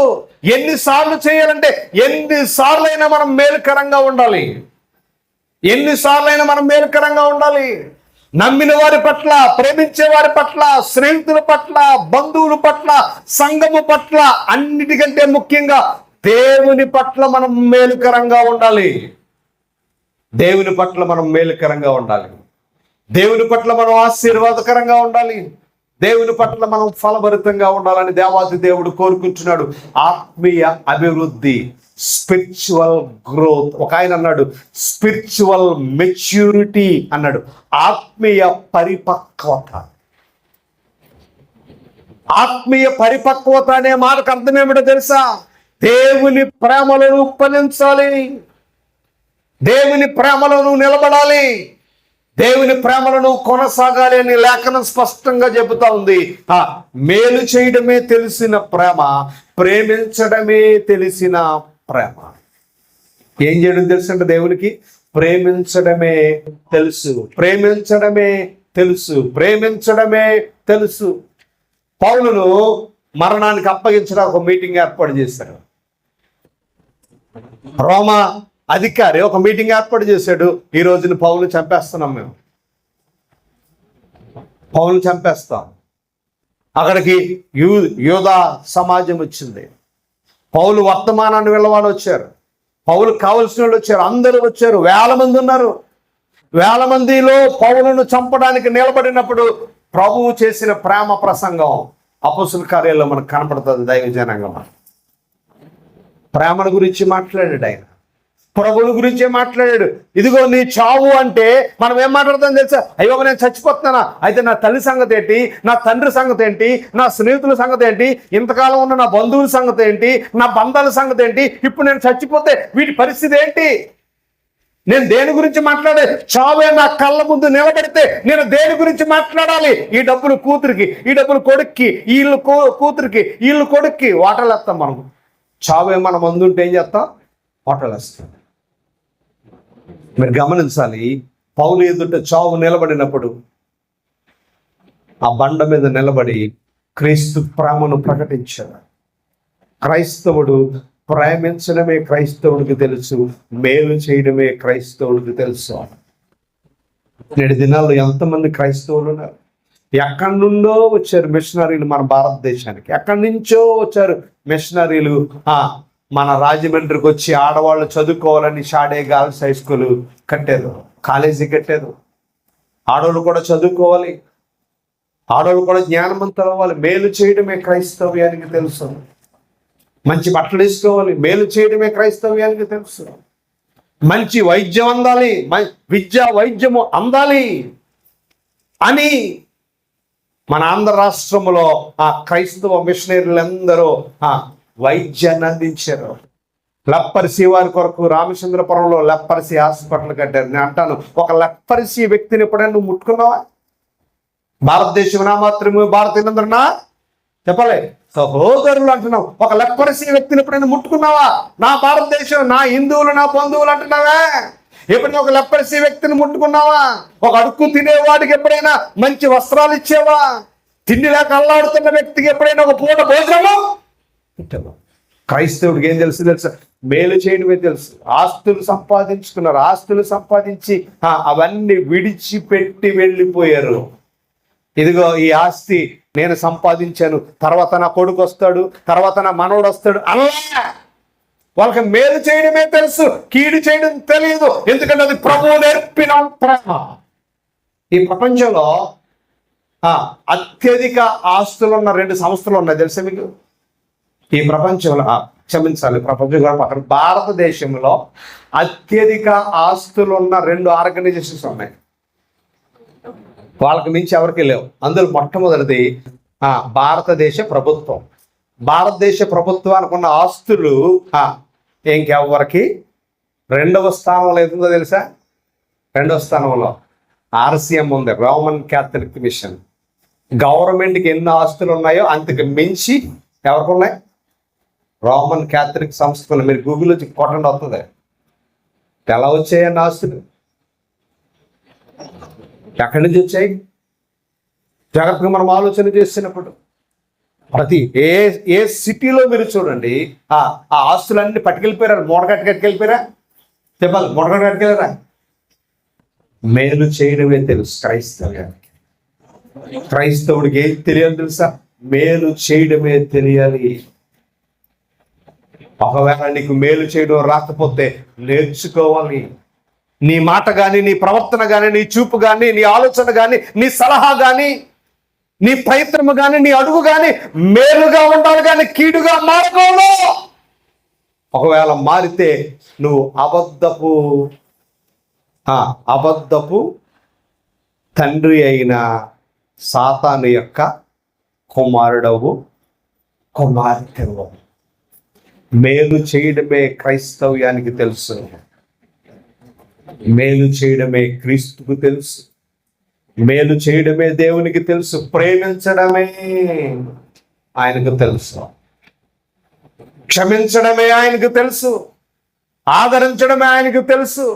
ఎన్నిసార్లు చేయాలంటే ఎన్నిసార్లు అయినా మనం మేలుకరంగా ఉండాలి. ఎన్నిసార్లు మనం మేలుకరంగా ఉండాలి. నమ్మిన వారి పట్ల, ప్రేమించే వారి పట్ల, స్నేహితుల పట్ల, బంధువుల పట్ల, సంఘము పట్ల, అన్నిటికంటే ముఖ్యంగా దేవుని పట్ల మనం మేలుకరంగా ఉండాలి. దేవుని పట్ల మనం మేలుకరంగా ఉండాలి. దేవుని పట్ల మనం ఆశీర్వాదకరంగా ఉండాలి. దేవుని పట్ల మనం ఫలభరితంగా ఉండాలని దేవాది దేవుడు కోరుకుంటున్నాడు. ఆత్మీయ అభివృద్ధి, స్పిరిచువల్ గ్రోత్. ఒక ఆయన అన్నాడు స్పిరిచువల్ మెచ్యూరిటీ అన్నాడు. ఆత్మీయ పరిపక్వత. ఆత్మీయ పరిపక్వత అనే మాటకు అర్థం ఏమిటో తెలుసా? దేవుని ప్రేమలను ఫలించాలి, దేవుని ప్రేమలను నిలబడాలి, దేవుని ప్రేమలను కొనసాగాలి అని లేఖనం స్పష్టంగా చెబుతా ఉంది. మేలు చేయడమే తెలిసిన ప్రేమ, ప్రేమించడమే తెలిసిన ప్రేమ. ఏం చేయడం తెలుసు అంటే దేవునికి ప్రేమించడమే తెలుసు, ప్రేమించడమే తెలుసు, ప్రేమించడమే తెలుసు. పౌలును మరణానికి అప్పగించడానికి ఒక మీటింగ్ ఏర్పాటు చేశారు. రోమా అధికారి ఒక మీటింగ్ ఏర్పాటు చేశాడు. ఈ రోజున పౌలు చంపేస్తున్నాం, మేము పౌలు చంపేస్తాం. అక్కడికి యూదా సమాజం వచ్చింది. పౌలు వర్తమానాన్ని వెళ్ళవాళ్ళు వచ్చారు, పౌలు కావలసిన వాళ్ళు వచ్చారు, అందరూ వచ్చారు, 1000 మంది ఉన్నారు. 1000 మందిలో పౌలును చంపడానికి నిలబడినప్పుడు ప్రభువు చేసిన ప్రేమ ప్రసంగం అపొస్తలుల కార్యాల్లో మనకు కనపడుతుంది. దైవజనంగా ప్రేమను గురించి మాట్లాడాడు ఆయన, ప్రభువుని గురించే మాట్లాడాడు. ఇదిగో నీ చావు అంటే మనం ఏం మాట్లాడతాం తెలుసా? అయ్యో నేను చచ్చిపోతున్నానా, అయితే నా తల్లి సంగతి ఏంటి, నా తండ్రి సంగతి ఏంటి, నా స్నేహితుల సంగతి ఏంటి, ఇంతకాలం ఉన్న నా బంధువుల సంగతి ఏంటి, నా బంధాల సంగతి ఏంటి, ఇప్పుడు నేను చచ్చిపోతే వీటి పరిస్థితి ఏంటి? నేను దేని గురించి మాట్లాడే? చావే నా కళ్ళ ముందు నిలబడితే నేను దేని గురించి మాట్లాడాలి? ఈ డబ్బులు కూతురికి, ఈ డబ్బులు కొడుక్కి, ఈ ఇల్లు కూతురికి, ఈ ఇల్లు కొడుక్కి వాటలు వేస్తాం. మనం చావే మన ముందుంటే ఏం చేస్తాం? వాటలు వేస్తాం. మీరు గమనించాలి, పౌలు ఎదుట చావు నిలబడినప్పుడు ఆ బండ మీద నిలబడి క్రీస్తు ప్రేమను ప్రకటించాడు. క్రైస్తవుడు ప్రేమించడమే క్రైస్తవుడికి తెలుసు, మేలు చేయడమే క్రైస్తవుడికి తెలుసు. నేటి దినాల్లో ఎంతమంది క్రైస్తవులు ఉన్నారు? ఎక్కడి నుండో వచ్చారు మిషనరీలు మన భారతదేశానికి, ఎక్కడి నుంచో వచ్చారు మిషనరీలు. మన రాజమండ్రికి వచ్చి ఆడవాళ్ళు చదువుకోవాలని షాడే గర్ల్స్ హై స్కూల్ కట్టారు, కాలేజీ కట్టారు. ఆడవాళ్ళు కూడా చదువుకోవాలి, ఆడవాళ్ళు కూడా జ్ఞానవంతులు అవ్వాలి. మేలు చేయడమే క్రైస్తవ్యానికి తెలుసు. మంచి బట్టలు వేసుకోవాలి, మేలు చేయడమే క్రైస్తవ్యానికి తెలుసు. మంచి వైద్యం అందాలి, విద్య వైద్యము అందాలి అని మన ఆంధ్ర రాష్ట్రంలో ఆ క్రైస్తవ మిషనరీలందరూ వైద్యాన్ని అందించారు. లెప్పర్సీ వారి కొరకు రామచంద్రపురంలో లెప్పర్సీ హాస్పిటల్ కట్టారు. నేను అంటాను, ఒక లెప్పర్సీ వ్యక్తిని ఎప్పుడైనా నువ్వు ముట్టుకున్నావా? భారతదేశం నా మాత్రమే భారతీయులందరూ చెప్పలే సహోదరులు అంటున్నావు. ఒక లెప్పర్సీ వ్యక్తిని ఎప్పుడైనా ముట్టుకున్నావా? నా భారతదేశం, నా హిందువులు, నా బంధువులు అంటున్నావా? ఎప్పుడైనా ఒక లెప్పర్సీ వ్యక్తిని ముట్టుకున్నావా? ఒక అడుక్కు తినేవాడికి ఎప్పుడైనా మంచి వస్త్రాలు ఇచ్చావా? తిండి లేక అల్లాడుతున్న వ్యక్తికి ఎప్పుడైనా ఒక పూట భోజనము ఇచ్చావా? క్రైస్తవుడికి ఏం తెలుసు? మేలు చేయడమే తెలుసు. ఆస్తులు సంపాదించుకున్నారు, ఆస్తులు సంపాదించి అవన్నీ విడిచిపెట్టి వెళ్ళిపోయారు. ఇదిగో ఈ ఆస్తి నేను సంపాదించాను, తర్వాత నా కొడుకు వస్తాడు, తర్వాత నా మనవడు వస్తాడు అలా వాళ్ళకి మేలు చేయడమే తెలుసు, కీడు చేయడం తెలియదు. ఎందుకంటే అది ప్రభువు నేర్పిన ప్రేమ. ఈ ప్రపంచంలో అత్యధిక ఆస్తులున్న 2 సంస్థలు ఉన్నాయి తెలుసా మీకు? ఈ ప్రపంచంలో క్షమించాలి, ప్రపంచంలో భారతదేశంలో అత్యధిక ఆస్తులున్న 2 ఆర్గనైజేషన్స్ ఉన్నాయి. వాళ్ళకి మించి ఎవరికి లేవు. అందులో మొట్టమొదటిది భారతదేశ ప్రభుత్వం. భారతదేశ ప్రభుత్వానికి ఉన్న ఆస్తులు ఇంకెవరికి 2వ స్థానంలో ఏదో తెలుసా? 2వ స్థానంలో RCM ఉంది, రోమన్ క్యాథలిక్ మిషన్. గవర్నమెంట్కి ఎన్ని ఆస్తులు ఉన్నాయో అంతకు మించి ఎవరికి ఉన్నాయి? రోమన్ క్యాథలిక్ సంస్థలు. మీరు గూగుల్లో కొట్టండి వస్తుంది. ఎలా వచ్చాయన్న ఆస్తులు? ఎక్కడి నుంచి వచ్చాయి? జాగ్రత్తగా మనం ఆలోచన చేసినప్పుడు ప్రతి ఏ సిటీలో మీరు చూడండి ఆ ఆస్తులన్నీ పట్టుకెళ్ళిపోయారా? మూడగట్టుకెళ్ళిపోయారా? చెప్పాలి, మూడగట్టుకెళ్ళారా? మేలు చేయడమే తెలుసు క్రైస్తవ్యానికి. క్రైస్తవుడికి ఏం తెలియాలి తెలుసా? మేలు చేయడమే తెలియాలి. ఒకవేళ నీకు మేలు చేయడం రాకపోతే నేర్చుకోవాలి. నీ మాట కానీ, నీ ప్రవర్తన కానీ, నీ చూపు కానీ, నీ ఆలోచన కానీ, నీ సలహా కానీ, నీ ప్రయత్నము కానీ, నీ అడుగు కానీ మేలుగా ఉండాలి కానీ కీడుగా మారకూడదు. ఒకవేళ మారితే నువ్వు అబద్ధపు తండ్రి అయిన సాతాను యొక్క కుమారుడవు, కుమార్తెవు. మేలు చేయడమే క్రైస్తవ్యానికి తెలుసు. మేలు చేయడమే క్రీస్తుకు తెలుసు. మేలు చేయడమే దేవునికి తెలుసు. ప్రేమించడమే ఆయనకు తెలుసు. క్షమించడమే ఆయనకు తెలుసు. ఆదరించడమే ఆయనకు తెలుసు.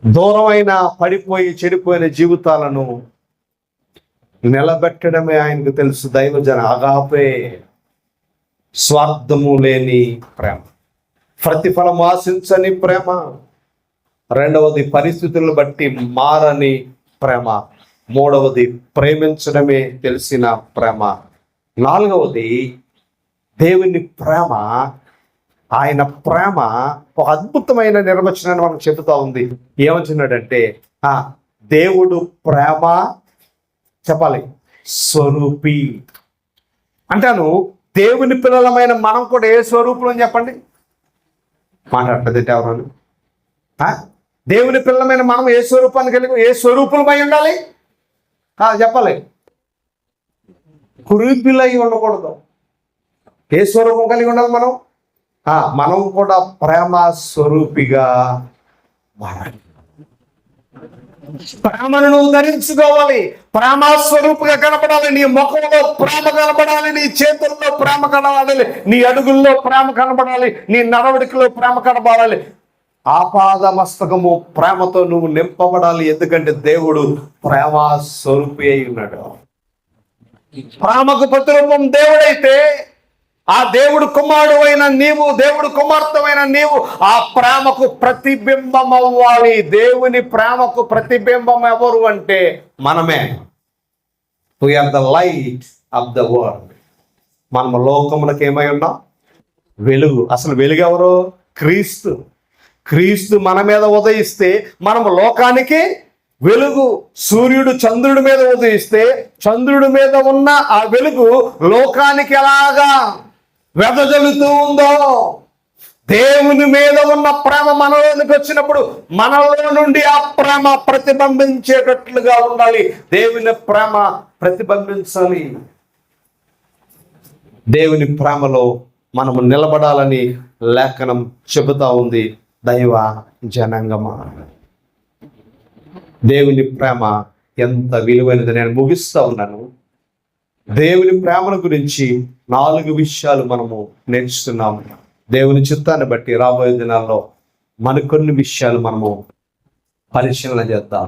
దూరమైన పడిపోయి చెడిపోయిన జీవితాలను నిలబెట్టడమే ఆయనకు తెలుసు. దైవజన అగాపే, స్వార్థము లేని ప్రేమ, ప్రతిఫలం ఆశించని ప్రేమ. 2వది పరిస్థితులను బట్టి మారని ప్రేమ. 3వది ప్రేమించడమే తెలిసిన ప్రేమ. 4వది దేవుని ప్రేమ. ఆయన ప్రేమ ఒక అద్భుతమైన నిర్వచనాన్ని మనకు చెబుతా ఉంది. ఏమంటున్నాడంటే దేవుడు ప్రేమ చెప్పాలి స్వరూపి అంటాను. దేవుని పిల్లలమైన మనం కూడా ఏ స్వరూపులు అని చెప్పండి? మాట్లాడుతుంది ఎవరు? దేవుని పిల్లలమైన మనం ఏ స్వరూపాన్ని కలిగి, ఏ స్వరూపులమై ఉండాలి చెప్పాలి? కురూపిలై ఉండకూడదు. ఏ స్వరూపం కలిగి ఉండాలి మనం? మనం కూడా ప్రేమ స్వరూపిగా మారాలి. ప్రేమను నువ్వు ధరించుకోవాలి. ప్రేమ స్వరూపుగా కనపడాలి. నీ ముఖంలో ప్రేమ కనపడాలి, నీ చేతుల్లో ప్రేమ కనబడాలి, నీ అడుగుల్లో ప్రేమ కనపడాలి, నీ నడవడికలో ప్రేమ కనబడాలి. ఆపాద మస్తకము ప్రేమతో నువ్వు నింపబడాలి. ఎందుకంటే దేవుడు ప్రేమ స్వరూపి అయి ఉన్నాడు. ప్రేమకు ప్రతిరూపం దేవుడైతే ఆ దేవుడు కుమారుడు అయిన నీవు, దేవుడు కుమార్తెమైన నీవు ఆ ప్రేమకు ప్రతిబింబం అవ్వాలి. దేవుని ప్రేమకు ప్రతిబింబం ఎవరు అంటే మనమే. We are the light of the world. మనం లోకములకు ఏమై ఉన్నాం? వెలుగు. అసలు వెలుగు ఎవరు? క్రీస్తు. క్రీస్తు మన మీద ఉదయిస్తే మనం లోకానికి వెలుగు. సూర్యుడు చంద్రుడి మీద ఉదయిస్తే చంద్రుడి మీద ఉన్న ఆ వెలుగు లోకానికి ఎలాగా వెదజల్లుతూ ఉందో, దేవుని మీద ఉన్న ప్రేమ మనలోనికి వచ్చినప్పుడు మనలో నుండి ఆ ప్రేమ ప్రతిబింబించేటట్లుగా ఉండాలి. దేవుని ప్రేమ ప్రతిబింబించాలి. దేవుని ప్రేమలో మనము నిలబడాలని లేఖనం చెబుతా ఉంది. దైవ జనాంగమా, దేవుని ప్రేమ ఎంత విలువైనది. నేను ముగిస్తా ఉన్నాను. దేవుని ప్రేమల గురించి 4 విషయాలు మనము నేర్చుకున్నాము. దేవుని చిత్తాన్ని బట్టి రాబోయే దినాల్లో మరికొన్ని విషయాలు మనము పరిశీలన చేద్దాం.